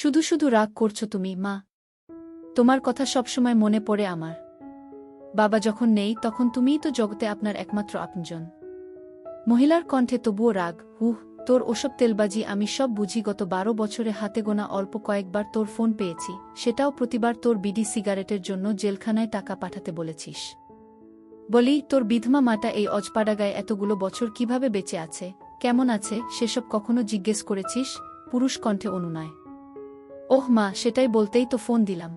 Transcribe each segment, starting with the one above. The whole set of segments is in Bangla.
শুধু শুধু রাগ করছো তুমি, মা। তোমার কথা সবসময় মনে পড়ে আমার। বাবা যখন নেই তখন তুমিই তো জগতে আপনার একমাত্র আপনজন। মহিলার কণ্ঠে তবুও রাগ। তোর ওসব তেলবাজি আমি সব বুঝি। গত 12 বছরে হাতে গোনা অল্প কয়েকবার তোর ফোন পেয়েছি, সেটাও প্রতিবার তোর বিডি সিগারেটের জন্য জেলখানায় টাকা পাঠাতে বলেছিস। বলি, তোর বিধমা মাটা এই অজপাড়াগায় এতগুলো বছর কিভাবে বেঁচে আছে, কেমন আছে, সেসব কখনো জিজ্ঞেস করেছিস? পুরুষ কণ্ঠে অনুনয়। ওহ মা, সেটাই বলতেই তো ফোন দিলাম।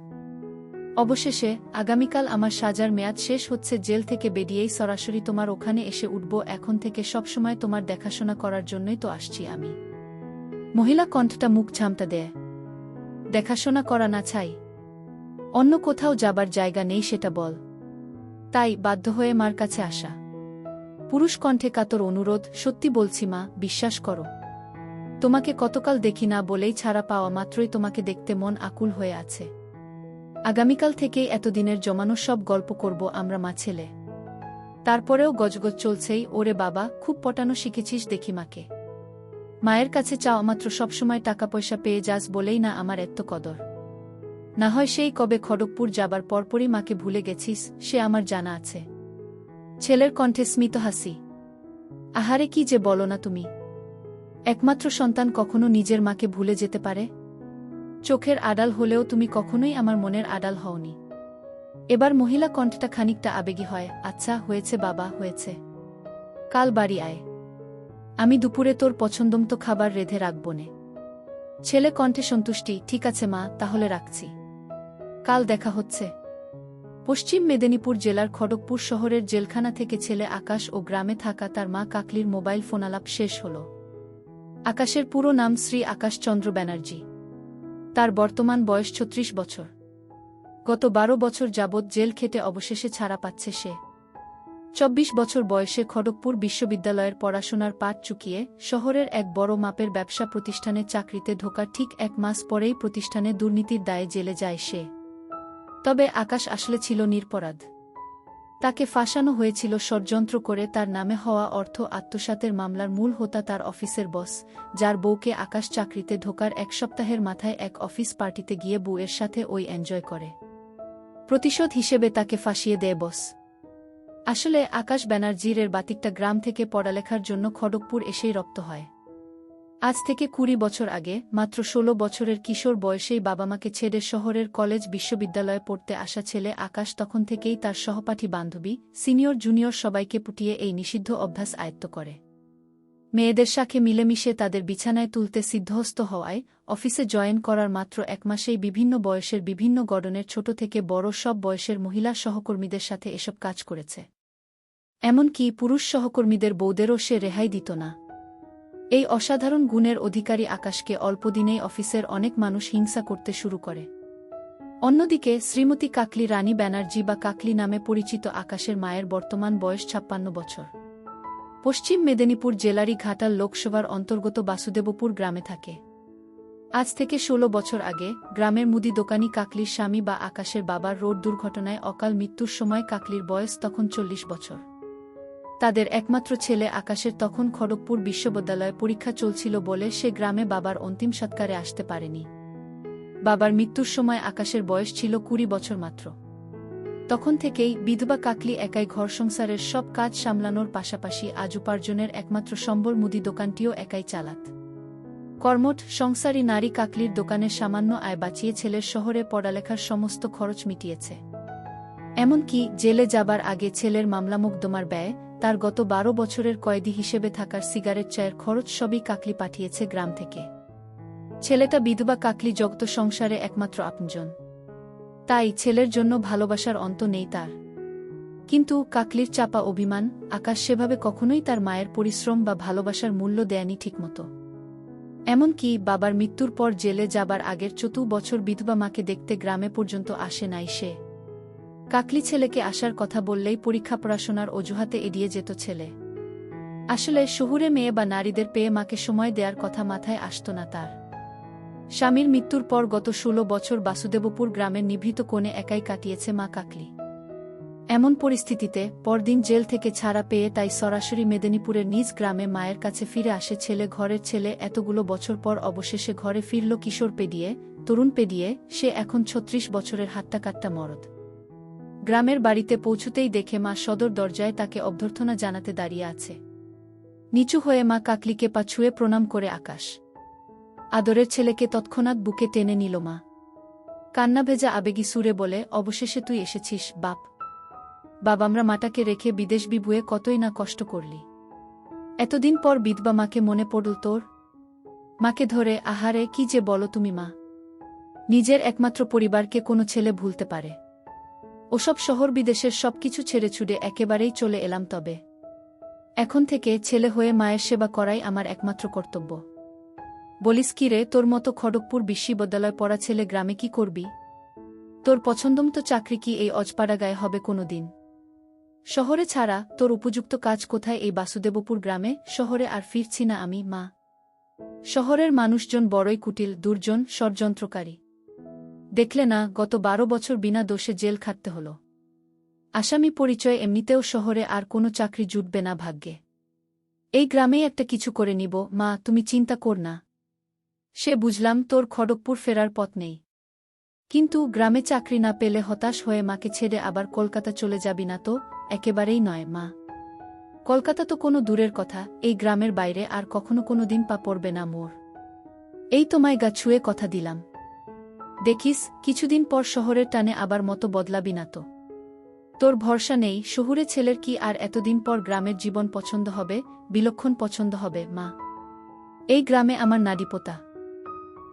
অবশেষে আগামীকাল আমার সাজার মেয়াদ শেষ হচ্ছে। জেল থেকে বেরিয়েই সরাসরি তোমার ওখানে এসে উঠব। এখন থেকে সবসময় তোমার দেখাশোনা করার জন্যই তো আসছি আমি। মহিলা কণ্ঠটা মুখ ঝামটা দেয়। দেখাশোনা করা না চাই? অন্য কোথাও যাবার জায়গা নেই সেটা বল। তাই বাধ্য হয়ে মার কাছে আসা। পুরুষ কণ্ঠে কাতর অনুরোধ। সত্যি বলছি মা, বিশ্বাস করো। তোমাকে কতকাল দেখি না বলেই ছাড়া পাওয়া মাত্রই তোমাকে দেখতে মন আকুল হয়ে আছে। আগামীকাল থেকেই এতদিনের জমানো সব গল্প করব আমরা মা ছেলে। তারপরেও গজগজ চলছেই। ওরে বাবা, খুব পটানো শিখেছিস দেখি মাকে। মায়ের কাছে চাওয়া মাত্র সবসময় টাকা পয়সা পেয়ে যাস বলেই না আমার এত কদর। না হয় সেই কবে খড়গপুর যাবার পরপরই মাকে ভুলে গেছিস, সে আমার জানা আছে। ছেলের কণ্ঠে স্মিত হাসি। আহারে কি যে বলো না তুমি। একমাত্র সন্তান কখনো নিজের মাকে ভুলে যেতে পারে? চোখের আড়াল হলেও তুমি কখনোই আমার মনের আড়াল হওনি। এবার মহিলা কণ্ঠটা খানিকটা আবেগী হয়। আচ্ছা হয়েছে বাবা, হয়েছে। কাল বাড়ি আয়। আমি দুপুরে তোর পছন্দমতো খাবার রেঁধে রাখব নে। ছেলে কণ্ঠে সন্তুষ্টি। ঠিক আছে মা, তাহলে রাখছি। কাল দেখা হচ্ছে। পশ্চিম মেদিনীপুর জেলার খড়গপুর শহরের জেলখানা থেকে ছেলে আকাশ ও গ্রামে থাকা তার মা কাকলির মোবাইল ফোনালাপ শেষ হল। আকাশের পুরো নাম শ্রী আকাশ চন্দ্র ব্যানার্জি। তার বর্তমান বয়স 36 বছর। গত 12 বছর যাবৎ জেল খেটে অবশেষে ছাড়া পাচ্ছে সে। 24 বছর বয়সে খড়গপুর বিশ্ববিদ্যালয়ের পড়াশোনার পাঠ চুকিয়ে শহরের এক বড় মাপের ব্যবসা প্রতিষ্ঠানে চাকরিতে ঢোকার ঠিক 1 মাস পরেই প্রতিষ্ঠানে দুর্নীতির দায়ে জেলে যায় সে। তবে আকাশ আসলে ছিল নিরপরাধ। তাকে ফাঁসানো হয়েছিল ষড়যন্ত্র করে। তার নামে হওয়া অর্থ আত্মসাতের মামলার মূল হোতা তার অফিসের বস, যার বউকে আকাশ চাকরিতে ঢোকার 1 সপ্তাহের মাথায় এক অফিস পার্টিতে গিয়ে বউয়ের সাথে ওই এনজয় করে। প্রতিশোধ হিসেবে তাকে ফাঁসিয়ে দেয় বস। আসলে আকাশ ব্যানার্জির এর বাতিকটা গ্রাম থেকে পড়ালেখার জন্য খড়গপুর এসেই রপ্ত হয়। আজ থেকে 20 বছর আগে মাত্র 16 বছরের কিশোর বয়সেই বাবা মাকে ছেড়ে শহরের কলেজ বিশ্ববিদ্যালয়ে পড়তে আসা ছেলে আকাশ তখন থেকেই তার সহপাঠী বান্ধবী, সিনিয়র জুনিয়র সবাইকে পুটিয়ে এই নিষিদ্ধ অভ্যাস আয়ত্ত করে। মেয়েদের সাথে মিলেমিশে তাদের বিছানায় তুলতে সিদ্ধহস্ত হওয়ায় অফিসে জয়েন করার মাত্র 1 মাসেই বিভিন্ন বয়সের বিভিন্ন গড়নের ছোট থেকে বড় সব বয়সের মহিলা সহকর্মীদের সাথে এসব কাজ করেছে। এমনকি পুরুষ সহকর্মীদের বউদেরও সে রেহাই দিত না। এই অসাধারণ গুণের অধিকারী আকাশকে অল্পদিনেই অফিসের অনেক মানুষ হিংসা করতে শুরু করে। অন্যদিকে শ্রীমতী কাকলি রানী ব্যানার্জি বা কাকলি নামে পরিচিত আকাশের মায়ের বর্তমান বয়স 56 বছর। পশ্চিম মেদিনীপুর জেলারই ঘাটাল লোকসভার অন্তর্গত বাসুদেবপুর গ্রামে থাকে। আজ থেকে 16 বছর আগে গ্রামের মুদি দোকানি কাকলির স্বামী বা আকাশের বাবার রোড দুর্ঘটনায় অকাল মৃত্যুর সময় কাকলির বয়স তখন 40 বছর। তাদের একমাত্র ছেলে আকাশের তখন খড়গপুর বিশ্ববিদ্যালয়ে পরীক্ষা চলছিল বলে সে গ্রামে বাবার অন্তিম সৎকারে আসতে পারেনি। বাবার মৃত্যুর সময় আকাশের বয়স ছিল 20 বছর মাত্র। তখন থেকেই বিধবা কাকলি একাই ঘর সংসারের সব কাজ সামলানোর পাশাপাশি আজ উপার্জনের একমাত্র সম্বল মুদি দোকানটিও একাই চালাত। কর্মঠ সংসারী নারী কাকলির দোকানের সামান্য আয় বাঁচিয়ে ছেলের শহরে পড়ালেখার সমস্ত খরচ মিটিয়েছে। এমনকি জেলে যাবার আগে ছেলের মামলা মোকদ্দমার ব্যয়, তার গত 12 বছরের কয়েদি হিসেবে থাকার সিগারেট চায়ের খরচ সবই কাকলি পাঠিয়েছে গ্রাম থেকে। ছেলেটা বিধবা কাকলি জগত সংসারে একমাত্র আপনজন। তাই ছেলের জন্য ভালোবাসার অন্ত নেই তার। কিন্তু কাকলির চাপা অভিমান, আকাশ সেভাবে কখনোই তার মায়ের পরিশ্রম বা ভালোবাসার মূল্য দেয়নি ঠিকমতো। এমনকি বাবার মৃত্যুর পর জেলে যাবার আগের 24 বছর বিধবা মাকে দেখতে গ্রামে পর্যন্ত আসে নাই সে। কাকলি ছেলেকে আসার কথা বললেই পরীক্ষা পড়াশোনার অজুহাতে এড়িয়ে যেত ছেলে। আসলে শহুরে মেয়ে বা নারীদের পেয়ে মাকে সময় দেওয়ার কথা মাথায় আসত না তার। স্বামীর মৃত্যুর পর গত 16 বছর বাসুদেবপুর গ্রামের নিভৃত কোণে একাই কাটিয়েছে মা কাকলি। এমন পরিস্থিতিতে পরদিন জেল থেকে ছাড়া পেয়ে তাই সরাসরি মেদিনীপুরের নিজ গ্রামে মায়ের কাছে ফিরে আসে ছেলে। ঘরের ছেলে এতগুলো বছর পর অবশেষে ঘরে ফিরল কিশোর পেরিয়ে। তরুণ পেরিয়ে সে এখন ৩৬ বছরের হাট্টা-কাট্টা মরদ। গ্রামের বাড়িতে পৌঁছতেই দেখে মা সদর দরজায় তাকে অভ্যর্থনা জানাতে দাঁড়িয়ে আছে। নিচু হয়ে মা কাকলিকে পা ছুঁয়ে প্রণাম করে আকাশ। আদরের ছেলেকে তৎক্ষণাৎ বুকে টেনে নিল মা। কান্না ভেজা আবেগী সুরে বলে, অবশেষে তুই এসেছিস বাপ। আমরা মাটাকে রেখে বিদেশ বিভুয়ে কতই না কষ্ট করলি। এতদিন পর বিধবা মাকে মনে পড়ল তোর? মাকে ধরে, আহারে কি যে বলো তুমি মা। নিজের একমাত্র পরিবারকে কোনো ছেলে ভুলতে পারে? ওসব শহর বিদেশের সবকিছু ছেড়ে ছুড়ে একেবারেই চলে এলাম, তবে এখন থেকে ছেলে হয়ে মায়ের সেবা করাই আমার একমাত্র কর্তব্য। বলিস কি রে, তোর মতো খড়গপুর বিশ্ববিদ্যালয় পড়া ছেলে গ্রামে কি করবি? তোর পছন্দমতো চাকরি কি এই অজপাড়া গায়ে হবে কোনো দিন? শহরে ছাড়া তোর উপযুক্ত কাজ কোথায় এই বাসুদেবপুর গ্রামে? শহরে আর ফিরছি না আমি মা। শহরের মানুষজন বড়ই কুটিল, দুর্জন, ষড়যন্ত্রকারী। দেখলে না, গত ১২ বছর বিনা দোষে জেল খাটতে হল। আসামি পরিচয় এমনিতেও শহরে আর কোনো চাকরি জুটবে না ভাগ্যে। এই গ্রামেই একটা কিছু করে নিব মা, তুমি চিন্তা কর না। সে বুঝলাম তোর খড়গপুর ফেরার পথ নেই, কিন্তু গ্রামে চাকরি না পেলে হতাশ হয়ে মাকে ছেড়ে আবার কলকাতা চলে যাবি না তো? একেবারেই নয় মা। কলকাতা তো কোনো দূরের কথা, এই গ্রামের বাইরে আর কখনো কোনো দিন পা পড়বে না মোর। এই তোমায় গা ছুঁয়ে কথা দিলাম। দেখিস কিছুদিন পর শহরের টানে আবার মতো বদলাবি না তো। তোর ভরসা নেই, শহুরে ছেলের কি আর এতদিন পর গ্রামের জীবন পছন্দ হবে? বিলক্ষণ পছন্দ হবে মা। এই গ্রামে আমার নাড়িপোতা।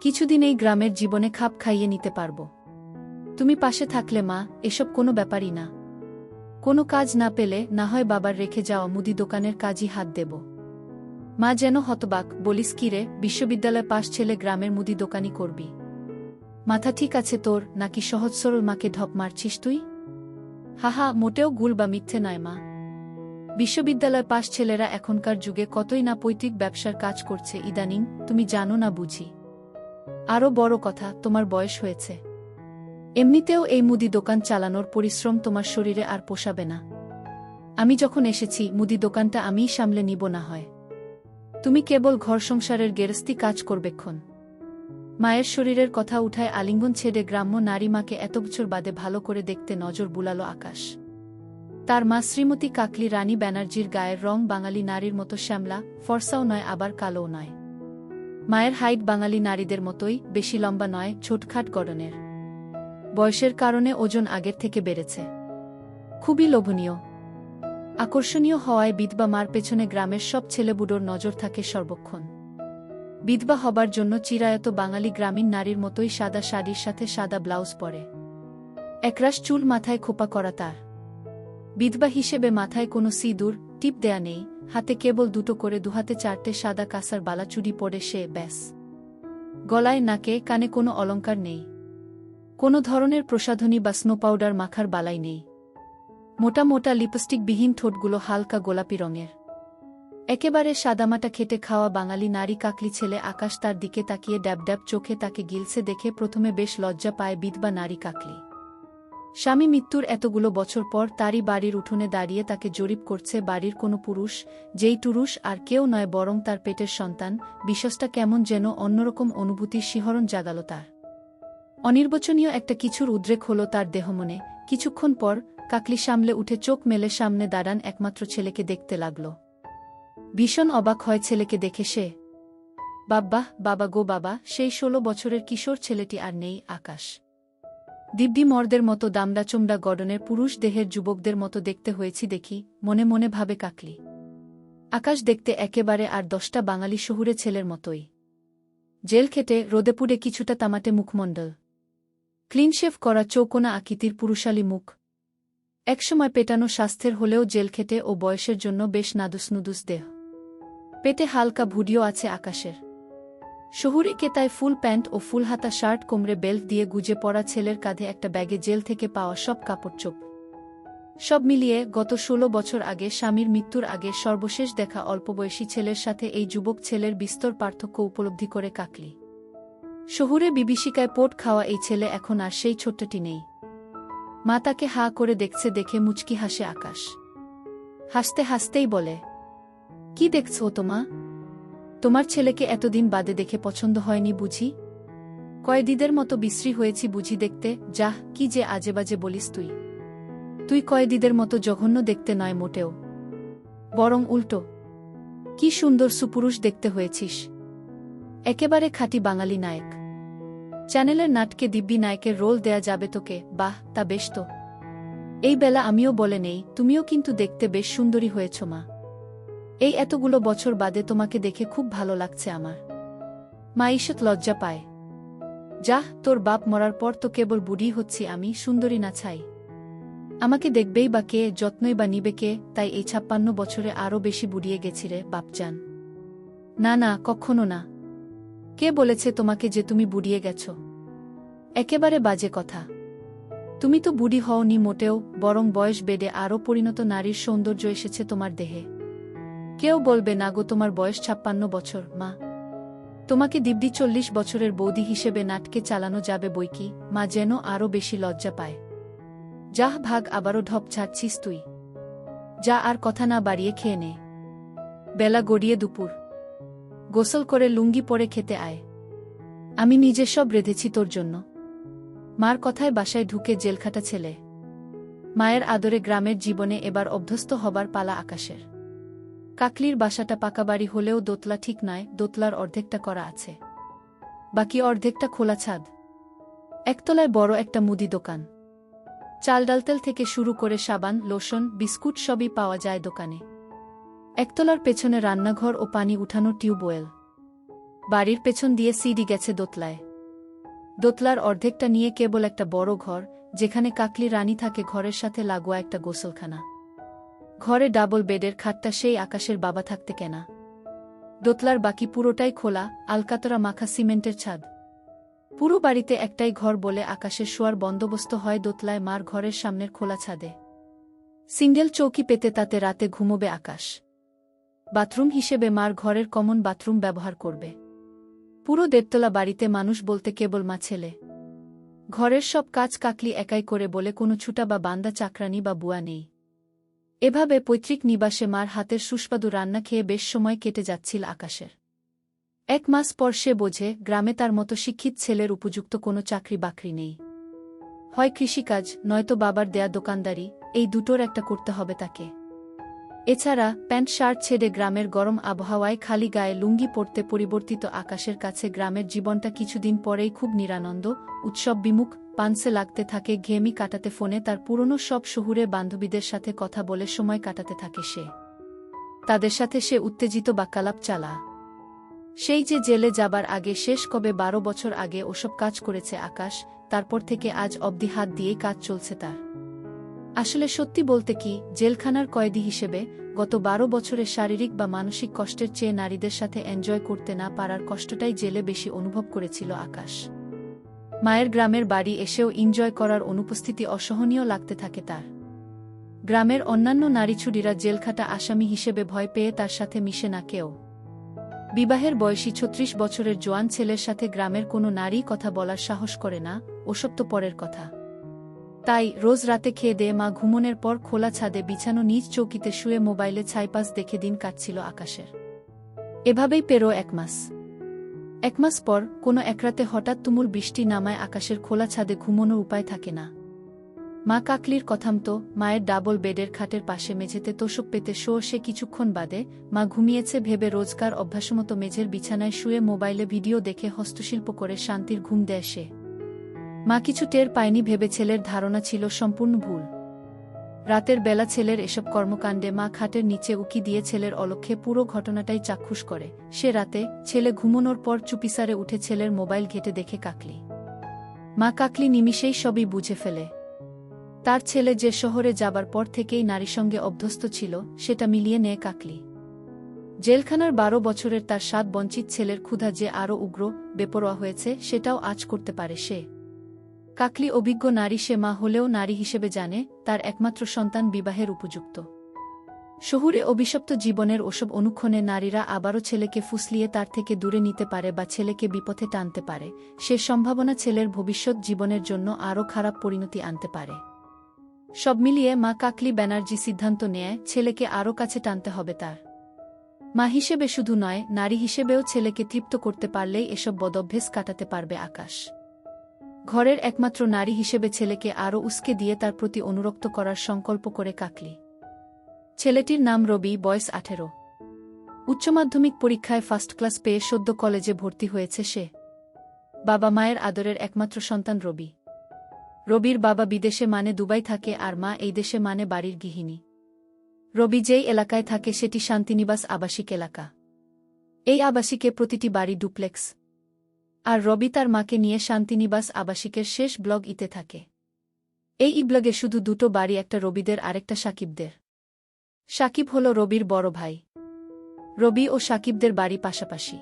কিছুদিন এই গ্রামের জীবনে খাপ খাইয়ে নিতে পারব। তুমি পাশে থাকলে মা, এসব কোনো ব্যাপারই না। কোনো কাজ না পেলে না হয় বাবার রেখে যাওয়া মুদি দোকানের কাজই হাত দেব। মা যেন হতবাক, বলিস কি রে, বিশ্ববিদ্যালয় পাশ ছেলে গ্রামের মুদি দোকানি করবি? মাথা ঠিক আছে তোর, নাকি সহজ সরল মাকে ঢপ মারছিস তুই? হাহা, মোটেও গুল বা মিথ্যে নয় মা। বিশ্ববিদ্যালয় পাশ ছেলেরা এখনকার যুগে কতই না পৈতৃক ব্যবসার কাজ করছে ইদানিং, তুমি জানো না বুঝি? আরও বড় কথা, তোমার বয়স হয়েছে। এমনিতেও এই মুদি দোকান চালানোর পরিশ্রম তোমার শরীরে আর পোষাবে না। আমি যখন এসেছি, মুদি দোকানটা আমিই সামলে নিব না হয়। তুমি কেবল ঘর সংসারের গেরস্তি কাজ করবেক্ষণ। মায়ের শরীরের কথা উঠায় আলিঙ্গন ছেড়ে গ্রাম্য নারী মাকে এত বছর বাদে ভালো করে দেখতে নজর বুলালো আকাশ। তার মা শ্রীমতী কাকলি রানী ব্যানার্জির গায়ের রং বাঙালি নারীর মতো শ্যামলা, ফর্সাও নয় আবার কালোও নয়। মায়ের হাইট বাঙালি নারীদের মতোই, বেশি লম্বা নয়, ছোটখাট গড়নের। বয়সের কারণে ওজন আগের থেকে বেড়েছে। খুবই লোভনীয়, আকর্ষণীয় হওয়ায় বিধবা মার পেছনে গ্রামের সব ছেলেবুড়োর নজর থাকে সর্বক্ষণ। বিধবা হবার জন্য চিরায়ত বাঙালি গ্রামীণ নারীর মতোই সাদা শাড়ির সাথে সাদা ব্লাউজ পরে। একরাশ চুল মাথায় খোপা করা তার। বিধবা হিসেবে মাথায় কোনো সিঁদুর টিপ দেয়া নেই, হাতে কেবল দুটো করে, দুহাতে 4টে সাদা কাঁসার বালাচুড়ি পরে সে ব্যাস। গলায় নাকে কানে কোনো অলংকার নেই। কোনো ধরনের প্রসাধনী বা স্নো পাউডার মাখার বালাই নেই। মোটা মোটা লিপস্টিকবিহীন ঠোঁটগুলো হালকা গোলাপি রঙের। একেবারে সাদামাটা খেটে খাওয়া বাঙালি নারী কাকলি ছেলে আকাশ তার দিকে তাকিয়ে ড্যাব ড্যাব চোখে তাকে গিলছে দেখে প্রথমে বেশ লজ্জা পায় বিধবা নারী কাকলি। স্বামী মৃত্যুর এতগুলো বছর পর তারই বাড়ির উঠোনে দাঁড়িয়ে তাকে জরিপ করছে বাড়ির কোনো পুরুষ, যেই পুরুষ আর কেউ নয় বরং তার পেটের সন্তান। বিষয়টা কেমন যেন অন্যরকম অনুভূতির শিহরণ জাগাল তার। অনির্বচনীয় একটা কিছুর উদ্রেক হল তার দেহমনে। কিছুক্ষণ পর কাকলি সামলে উঠে চোখ মেলে সামনে দাঁড়ান একমাত্র ছেলেকে দেখতে লাগল। ভীষণ অবাক হয় ছেলেকে দেখে সে। বাব্বাহ, বাবা গো বাবা, সেই 16 বছরের কিশোর ছেলেটি আর নেই। আকাশ দিব্যি মর্দের মতো দামড়াচমড়া গড়নের পুরুষ দেহের যুবকদের মতো দেখতে হয়েছি দেখি, মনে মনে ভাবে কাকলি। আকাশ দেখতে একেবারে আর 10টা বাঙালি শহুরে ছেলের মতোই। জেল খেটে রোদে পুড়ে কিছুটা তামাটে মুখমণ্ডল, ক্লিনশেভ করা চৌকোনা আকৃতির পুরুষালী মুখ। একসময় পেটানো স্বাস্থ্যের হলেও জেল খেটে ও বয়সের জন্য বেশ নাদুস দেহ। পেটে হালকা ভুডিও আছে আকাশের। শহুরে কেতায় ফুল প্যান্ট ও ফুলহাতা শার্ট, কোমরে বেল্ট দিয়ে গুজে পড়া ছেলের কাঁধে একটা ব্যাগে জেল থেকে পাওয়া সব কাপড়চোপ। সব মিলিয়ে গত 16 বছর আগে স্বামীর মৃত্যুর আগে সর্বশেষ দেখা অল্পবয়সী ছেলের সাথে এই যুবক ছেলের বিস্তর পার্থক্য উপলব্ধি করে কাকলি। শহুরে বিভীষিকায় পোট খাওয়া এই ছেলে এখন আর সেই ছোট্টটি নেই। মা তাকে হা করে দেখছে দেখে মুচকি হাসে আকাশ। হাসতে হাসতেই বলে, কি দেখছো তো মা? তোমার ছেলেকে এতদিন বাদে দেখে পছন্দ হয়নি বুঝি? কয়েদিদের মতো বিশ্রী হয়েছি বুঝি দেখতে? যাহ, কি যে আজেবাজে বলিস তুই। তুই কয়েদিদের মতো জঘন্য দেখতে নয় মোটেও, বরং উল্টো। কি সুন্দর সুপুরুষ দেখতে হয়েছিস, একেবারে খাঁটি বাঙালি নায়ক। চ্যানেলের নাটকে দিব্যি নায়কের রোল দেয়া যাবে তোকে। বাহ, তা বেশ তো। এই বেলা আমিও বলে নেই, তুমিও কিন্তু দেখতে বেশ সুন্দরী হয়েছ মা। এই এতগুলো বছর বাদে তোমাকে দেখে খুব ভালো লাগছে আমার। মা ঈষৎ লজ্জা পায়। যাহ, তোর বাপ মরার পর তো কেবল বুড়ি হচ্ছি আমি, সুন্দরী না ছাই। আমাকে দেখবেই বা কে, যত্নই বা নিবে কে? তাই এই ৫৬ বছরে আরও বেশি বুড়িয়ে গেছি রে বাপজান। না না, কখনো না। কে বলেছে তোমাকে যে তুমি বুড়িয়ে গেছ? একেবারে বাজে কথা। তুমি তো বুড়ি হওনি মোটেও, বরং বয়স বেড়ে আরও পরিণত নারীর সৌন্দর্য এসেছে তোমার দেহে। কেউ বলবে না গো তোমার বয়স ৫৬ বছর মা। তোমাকে দিব্যি ৪০ বছরের বৌদি হিসেবে নাটকে চালানো যাবে বইকি। মা যেন আরও বেশি লজ্জা পায়। যাহ ভাগ, আবারও ঢপ ছাড়ছিস তুই। যা, আর কথা না বাড়িয়ে খেয়ে নে। বেলা গড়িয়ে দুপুর। গোসল করে লুঙ্গি পরে খেতে আয়। আমি নিজে সব রেঁধেছি তোর জন্য। মার কথায় বাসায় ঢুকে জেলখাটা ছেলে। মায়ের আদরে গ্রামের জীবনে এবার অভ্যস্ত হবার পালা আকাশের। কাকলির বাসাটা পাকা বাড়ি হলেও দোতলা ঠিক নয়, দোতলার অর্ধেকটা করা আছে, বাকি অর্ধেকটা খোলা ছাদ। একতলায় বড় একটা মুদি দোকান। চাল ডাল তেল থেকে শুরু করে সাবান, লোশন, বিস্কুট সবই পাওয়া যায় দোকানে। একতলার পেছনে রান্নাঘর ও পানি উঠানো টিউবওয়েল। বাড়ির পেছন দিয়ে সিঁড়ি গেছে দোতলায়। দোতলার অর্ধেকটা নিয়ে কেবল একটা বড় ঘর, যেখানে কাকলি রানী থাকে, ঘরের সাথে লাগোয়া একটা গোসলখানা। ঘরে ডাবল বেডের খাটটা সেই আকাশের বাবা থাকতে কেনা। দোতলার বাকি পুরোটাই খোলা, আলকাতরা মাখা সিমেন্টের ছাদ। পুরো বাড়িতে একটাই ঘর বলে আকাশের শোয়ার বন্দোবস্ত হয় দোতলায় মার ঘরের সামনের খোলা ছাদে। সিঙ্গেল চৌকি পেতে তাতে রাতে ঘুমোবে আকাশ। বাথরুম হিসেবে মার ঘরের কমন বাথরুম ব্যবহার করবে। পুরো দেড়তলা বাড়িতে মানুষ বলতে কেবল মা ছেলে। ঘরের সব কাজ কাকলি একাই করে বলে কোনো ছুটা বা বান্দা চাকরানি বা বুয়া নেই। এভাবে পৈতৃক নিবাসে মার হাতের সুস্বাদু রান্না খেয়ে বেশ সময় কেটে যাচ্ছিল আকাশের। ১ মাস পর সে বোঝে গ্রামে তার মতো শিক্ষিত ছেলের উপযুক্ত কোনো চাকরি বাকরি নেই। হয় কৃষিকাজ, নয়তো বাবার দেয়া দোকানদারি, এই দুটোর একটা করতে হবে তাকে। এছাড়া প্যান্ট শার্ট ছেড়ে গ্রামের গরম আবহাওয়ায় খালি গায়ে লুঙ্গি পরতে পরিবর্তিত আকাশের কাছে গ্রামের জীবনটা কিছুদিন পরেই খুব নিরানন্দ, উৎসব বিমুখ, পানসে লাগতে থাকে, ঘেমি কাটাতে, ফোনে তার পুরনো সব শহুরে বান্ধবীদের সাথে কথা বলে সময় কাটাতে থাকে সে। তাদের সাথে সে উত্তেজিত বাক্যালাপ চালা। সেই যে জেলে যাবার আগে, শেষ কবে ১২ বছর আগে ওসব কাজ করেছে আকাশ, তারপর থেকে আজ অবধি হাত দিয়েই কাজ চলছে তার। আসলে সত্যি বলতে কি, জেলখানার কয়েদি হিসেবে গত ১২ বছরের শারীরিক বা মানসিক কষ্টের চেয়ে নারীদের সাথে এনজয় করতে না পারার কষ্টটাই জেলে বেশি অনুভব করেছিল আকাশ। মায়ের গ্রামের বাড়ি এসেও এনজয় করার অনুপস্থিতি অসহনীয় লাগতে থাকে তার। গ্রামের অন্যান্য নারীছুড়িরা জেলখাটা আসামি হিসেবে ভয় পেয়ে তার সাথে মিশে না কেউ। বিবাহের বয়সী ৩৬ বছরের জোয়ান ছেলের সাথে গ্রামের কোনো নারী কথা বলার সাহস করে না, ওসব তো পরের কথা। তাই রোজ রাতে খেয়ে দেয়ে মা ঘুমনের পর খোলা ছাদে বিছানো নিজ চৌকিতে শুয়ে মোবাইলে ছাইপাস দেখে দিন কাটছিল আকাশের। এভাবেই পেরো ১ মাস। ১ মাস পর কোনো একরাতে হঠাৎ তুমুল বৃষ্টি নামায় আকাশের খোলা ছাদে ঘুমোনোর উপায় থাকে না। মা কাকলির কথামতো মায়ের ডাবল বেডের খাটের পাশে মেঝেতে তোষক পেতে সে কিছুক্ষণ বাদে মা ঘুমিয়েছে ভেবে রোজকার অভ্যাসমতো মেঝের বিছানায় শুয়ে মোবাইলে ভিডিও দেখে হস্তশিল্প করে শান্তির ঘুম দেয় সে। মা কিছু টের পায়নি ভেবে ছেলের ধারণা ছিল সম্পূর্ণ ভুল। রাতের বেলা ছেলের এসব কর্মকাণ্ডে মা খাটের নিচে উকি দিয়ে ছেলের অলক্ষ্যে পুরো ঘটনাটাই চাক্ষুষ করে। সে রাতে ছেলে ঘুমোনোর পর চুপিসারে উঠে ছেলের মোবাইল ঘেঁটে দেখে কাকলি। মা কাকলি নিমিষেই সবই বুঝে ফেলে। তার ছেলে যে শহরে যাবার পর থেকেই নারীর সঙ্গে অভ্যস্ত ছিল, সেটা মিলিয়ে নেয় কাকলি। জেলখানার ১২ বছরের তার স্বাদ বঞ্চিত ছেলের ক্ষুধা যে আরও উগ্র, বেপরোয়া হয়েছে, সেটাও আঁচ করতে পারে সে। কাকলি অভিজ্ঞ নারী, সে মা হলেও নারী হিসেবে জানে তার একমাত্র সন্তান বিবাহের উপযুক্ত। শহুরে অভিশপ্ত জীবনের ওসব অনুক্ষণে নারীরা আবারও ছেলেকে ফুসলিয়ে তার থেকে দূরে নিতে পারে বা ছেলেকে বিপথে টানতে পারে, সে সম্ভাবনা ছেলের ভবিষ্যৎ জীবনের জন্য আরও খারাপ পরিণতি আনতে পারে। সব মিলিয়ে মা কাকলি ব্যানার্জি সিদ্ধান্ত নেয় ছেলেকে আরও কাছে টানতে হবে তার। মা হিসেবে শুধু নয়, নারী হিসেবেও ছেলেকে তৃপ্ত করতে পারলেই এসব বদভ্যাস কাটাতে পারবে আকাশ। ঘরের একমাত্র নারী হিসেবে ছেলেকে আরও উস্কে দিয়ে তার প্রতি অনুরক্ত করার সংকল্প করে কাকলি। ছেলেটির নাম রবি, বয়স 18। উচ্চমাধ্যমিক পরীক্ষায় ফার্স্ট ক্লাস পেয়ে সদ্য কলেজে ভর্তি হয়েছে সে। বাবা মায়ের আদরের একমাত্র সন্তান রবি। রবির বাবা বিদেশে মানে দুবাই থাকে আর মা এই দেশে মানে বাড়ির গৃহিণী। রবি যেই এলাকায় থাকে সেটি শান্তিনিবাস আবাসিক এলাকা। এই আবাসিকে প্রতিটি বাড়ি ডুপ্লেক্স। আর রবি তার মাকে নিয়ে শান্তিনিবাস আবাসিকের শেষ ব্লগ ইতে থাকে। এই ব্লগে শুধু দুটো বাড়ি, একটা রবিদের আরেকটা সাকিবদের। সাকিব হল রবির বড় ভাই। রবি ও সাকিবদের বাড়ি পাশাপাশি।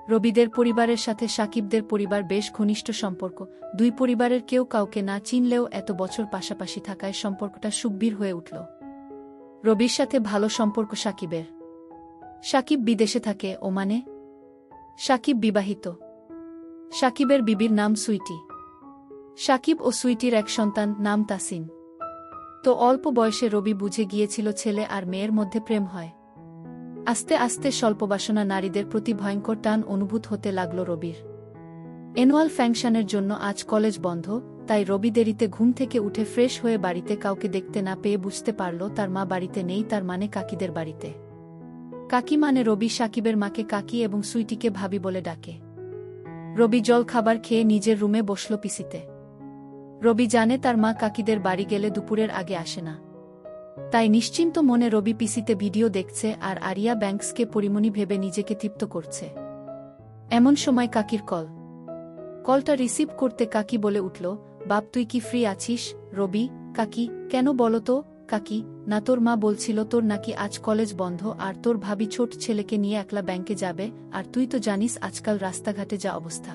রবিদের পরিবারের সাথে সাকিবদের পরিবার বেশ ঘনিষ্ঠ সম্পর্ক। দুই পরিবারের কেউ কাউকে না চিনলেও এত বছর পাশাপাশি থাকায় সম্পর্কটা সুগভীর হয়ে উঠল। রবির সাথে ভালো সম্পর্ক সাকিবের। সাকিব বিদেশে থাকে, ওমানে। সাকিব বিবাহিত। সাকিবের বিবির নাম সুইটি। সাকিব ও সুইটির এক সন্তান, নাম তাসিন। তো অল্প বয়সে রবি বুঝে গিয়েছিল ছেলে আর মেয়ের মধ্যে প্রেম হয়। আস্তে আস্তে স্বল্পবাসনা নারীদের প্রতি ভয়ঙ্কর টান অনুভূত হতে লাগল রবির। অ্যানুয়াল ফাংশনের জন্য আজ কলেজ বন্ধ, তাই রবি দেরিতে ঘুম থেকে উঠে ফ্রেশ হয়ে বাড়িতে কাউকে দেখতে না পেয়ে বুঝতে পারল তার মা বাড়িতে নেই, তার মানে কাকিদের বাড়িতে। কাকি মানে রবি সাকিবের মাকে কাকি এবং সুইটিকে ভাবি বলে ডাকে। রবি জল খাবার খেয়ে নিজের রুমে বসল পিসিতে। রবি জানে তার মা কাকিদের বাড়ি গেলে দুপুরের আগে আসে না। তাই নিশ্চিন্ত মনে রবি পিসিতে ভিডিও দেখছে আর আরিয়া ব্যাংকসকে পরিমণি ভেবে নিজেকে তৃপ্ত করছে। এমন সময় কাকির কল। কলটা রিসিভ করতে কাকি বলে উঠল, বাপ তুই কি ফ্রি আছিস? রবি, কাকি, কেন বলো তো? কাকি, না তোর মা বলছিল তোর নাকি আজ কলেজ বন্ধ আর তোর ভাবি ছোট ছেলেকে নিয়ে একলা ব্যাংকে যাবে, আর তুই তো জানিস আজকাল রাস্তাঘাটে যা অবস্থা।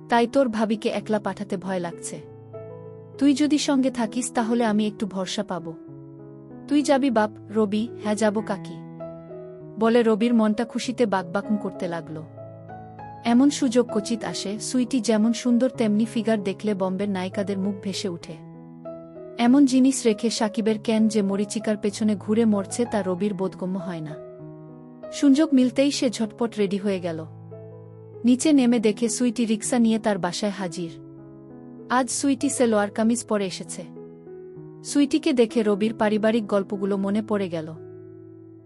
তাই তোর ভাবিকে একলা পাঠাতে ভয় লাগছে। তুই যদি সঙ্গে থাকিস তাহলে আমি একটু ভরসা পাব। তুই যাবি বাপ? রবি, হ্যাঁ যাব কাকি বলে রবির মনটা খুশিতে বাকবাকুম করতে লাগল। এমন সুযোগ কচিত আসে। সুইটি যেমন সুন্দর তেমনি ফিগার দেখলে বম্বের নায়িকাদের মুখ ভেসে উঠে। এমন জিনিস রেখে সাকিবের কেন যে মরিচিকার পেছনে ঘুরে মরছে তা রবির বোধগম্য হয় না। সুযোগ মিলতেই সে ঝটপট রেডি হয়ে গেল। নিচে নেমে দেখে সুইটি রিক্সা নিয়ে তার বাসায় হাজির। আজ সুইটি সেলোয়ার কামিজ পরে এসেছে। সুইটিকে দেখে রবির পারিবারিক গল্পগুলো মনে পড়ে গেল।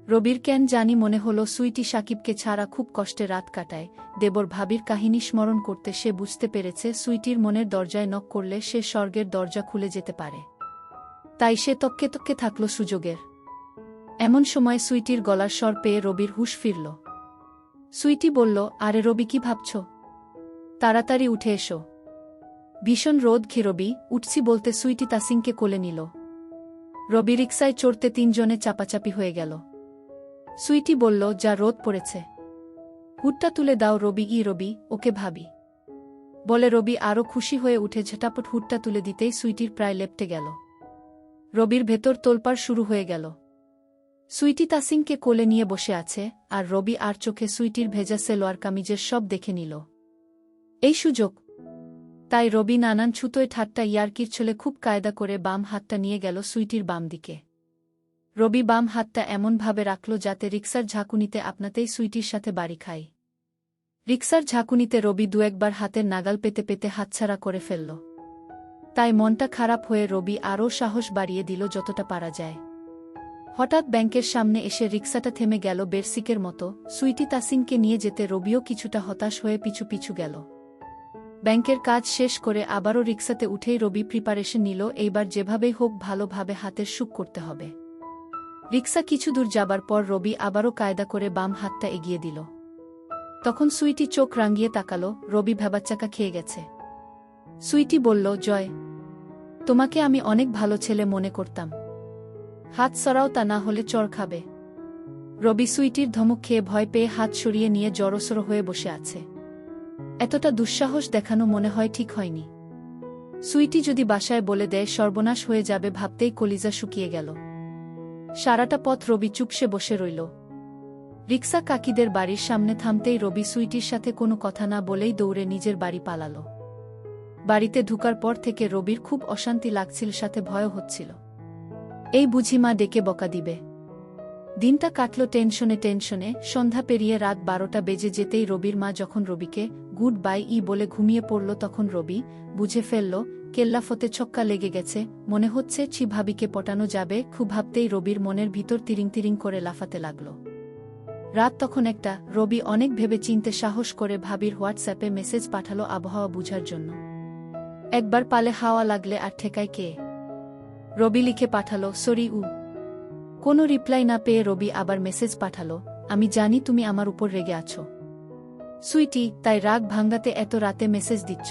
রবির কেন জানি মনে হলো সুইটি সাকিবকে ছাড়া খুব কষ্টে রাত কাটায়। দেবর ভাবির কাহিনী স্মরণ করতে সে বুঝতে পেরেছে সুইটির মনের দরজায় নক করলে সে স্বর্গের দরজা খুলে যেতে পারে। তাই সে তককে তককে থাকল সুযোগের। এমন সময় সুইটির গলার স্বর পেয়ে রবির হুঁশ ফিরল। সুইটি বলল, আরে রবি, কি ভাবছ? তাড়াতাড়ি উঠে এসো। ভীষণ রোদ ঘে। রবি, উঠছি বলতে সুইটি তাসিনকে কোলে নিল। রবি রিক্সায় চড়তে তিনজনে চাপাচাপি হয়ে গেল। সুইটি বলল, যা রোদ পড়েছে, হুডটা তুলে দাও। রবি, রবি, ওকে ভাবি বলে রবি আরও খুশি হয়ে উঠে ঝটাপট হুডটা তুলে দিতেই সুইটির প্রায় লেপ্টে গেল। রবির ভেতর তোলপাড় শুরু হয়ে গেল। সুইটি তাসিনকে কোলে নিয়ে বসে আছে আর রবি আর চোখে সুইটির ভেজা সেলোয়ার কামিজের সব দেখে নিল। এই সুযোগ। তাই রবি নানান ছুতোয় ঠাট্টা ইয়ার্কির ছলে খুব কায়দা করে বাম হাতটা নিয়ে গেল সুইটির বাম দিকে। রবি বাম হাতটা এমনভাবে রাখল যাতে রিক্সার ঝাঁকুনিতে আপনাতেই সুইটির সাথে বাড়ি খায়। রিক্সার ঝাঁকুনিতে রবি দু-একবার হাতের নাগাল পেতে পেতে হাতছাড়া করে ফেলল। তাই মনটা খারাপ হয়ে রবি আরও সাহস বাড়িয়ে দিল যতটা পারা যায়। হঠাৎ ব্যাংকের সামনে এসে রিক্সাটা থেমে গেল বেরসিকের মতো। সুইটি তাসিনকে নিয়ে যেতে রবিও কিছুটা হতাশ হয়ে পিছু পিছু গেল। ব্যাংকের কাজ শেষ করে আবারও রিক্সাতে উঠেই রবি প্রিপারেশন নিল, এইবার যেভাবেই হোক ভালোভাবে হাতের সুখ করতে হবে। রিক্সা কিছু দূর যাবার পর রবি আবারও কায়দা করে বাম হাতটা এগিয়ে দিল। তখন সুইটি চোখ রাঙিয়ে তাকালো। রবি ভ্যাবাচ্চাকা খেয়ে গেছে। সুইটি বলল, জয়, তোমাকে আমি অনেক ভালো ছেলে মনে করতাম। হাত সরাও, তা না হলে চড় খাবে। রবি সুইটির ধমক খেয়ে ভয় পেয়ে হাত সরিয়ে নিয়ে জড়সড় হয়ে বসে আছে। এতটা দুঃসাহস দেখানো মনে হয় ঠিক হয়নি। সুইটি যদি বাসায় বলে দেয় সর্বনাশ হয়ে যাবে ভাবতেই কলিজা শুকিয়ে গেল। সারাটা পথ রবি চুপসে বসে রইল। রিক্সা কাকিদের বাড়ির সামনে থামতেই রবি সুইটির সাথে কোনো কথা না বলেই দৌড়ে নিজের বাড়ি পালাল। বাড়িতে ঢুকার পর থেকে রবির খুব অশান্তি লাগছিল, সাথে ভয়ও হচ্ছিল। এই বুঝি মা ডেকে বকা দিবে। দিনটা কাটল টেনশনে টেনশনে। সন্ধ্যা পেরিয়ে রাত 12টা বেজে যেতেই রবির মা যখন রবিকে গুড বাই বলে ঘুমিয়ে পড়ল, তখন রবি বুঝে ফেলল কেল্লাফতে ছক্কা লেগে গেছে। মনে হচ্ছে ভাবিকে পটানো যাবে। খুব ভাবতেই রবির মনের ভিতর তিরিং তিরিং করে লাফাতে লাগল। রাত তখন একটা। রবি অনেক ভেবে চিনতে সাহস করে ভাবির হোয়াটসঅ্যাপে মেসেজ পাঠালো আবহাওয়া বুঝার জন্য। একবার পালে হাওয়া লাগলে আর ঠেকায় কে। রবি লিখে পাঠালো সরি কোনো রিপ্লাই না পেয়ে রবি আবার মেসেজ পাঠালো, আমি জানি তুমি আমার উপর রেগে আছো সুইটি, তাই রাগ ভাঙ্গাতে এত রাতে মেসেজ দিচ্ছ।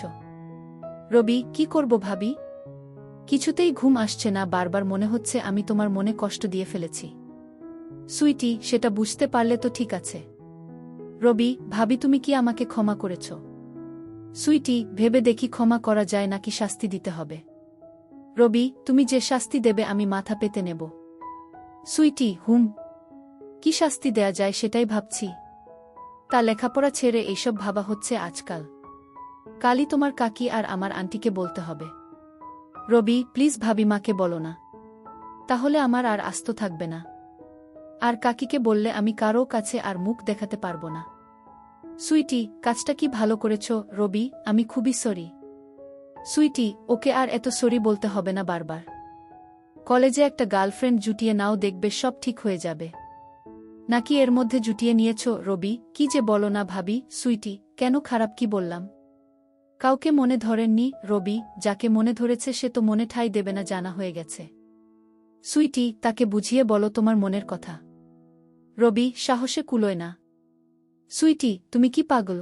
রবি কি করব ভাবি, কিছুতেই ঘুম আসছে না, বারবার মনে হচ্ছে আমি তোমার মনে কষ্ট দিয়ে ফেলেছি। সুইটি, সেটা বুঝতে পারলে তো ঠিক আছে। রবি, ভাবি তুমি কি আমাকে ক্ষমা করেছ? সুইটি, ভেবে দেখি ক্ষমা করা যায় নাকি শাস্তি দিতে হবে। রবি, তুমি যে শাস্তি দেবে আমি মাথা পেতে নেব। সুইটি, কি শাস্তি দেয়া যায় সেটাই ভাবছি। তা লেখাপড়া ছেড়ে এইসব ভাবা হচ্ছে আজকাল। কালই তোমার কাকি আর আমার আন্টিকে বলতে হবে। রবি, প্লিজ ভাবি মাকে বলো না, তাহলে আমার আর আস্ত থাকবে না। আর কাকিকে বললে আমি কারও কাছে আর মুখ দেখাতে পারবো না। সুইটি, কাজটা কি ভালো করেছ? রবি, আমি খুবই সরি। সুইটি, ওকে আর এত সরি বলতে হবে না বারবার। কলেজে একটা গার্লফ্রেন্ড জুটিয়ে নাও, দেখবে সব ঠিক হয়ে যাবে। নাকি এর মধ্যে জুটিয়ে নিয়েছ? রবি, কি যে বলো না ভাবি। সুইটি, কেন, খারাপ কি বললাম? কাউকে মনে ধরেননি? রবি, যাকে মনে ধরেছে সে তো মনে ঠাঁই দেবে না, জানা হয়ে গেছে। সুইটি, তাকে বুঝিয়ে বলো তোমার মনের কথা। রবি, সাহসে কুলোয় না। সুইটি, তুমি কি পাগল?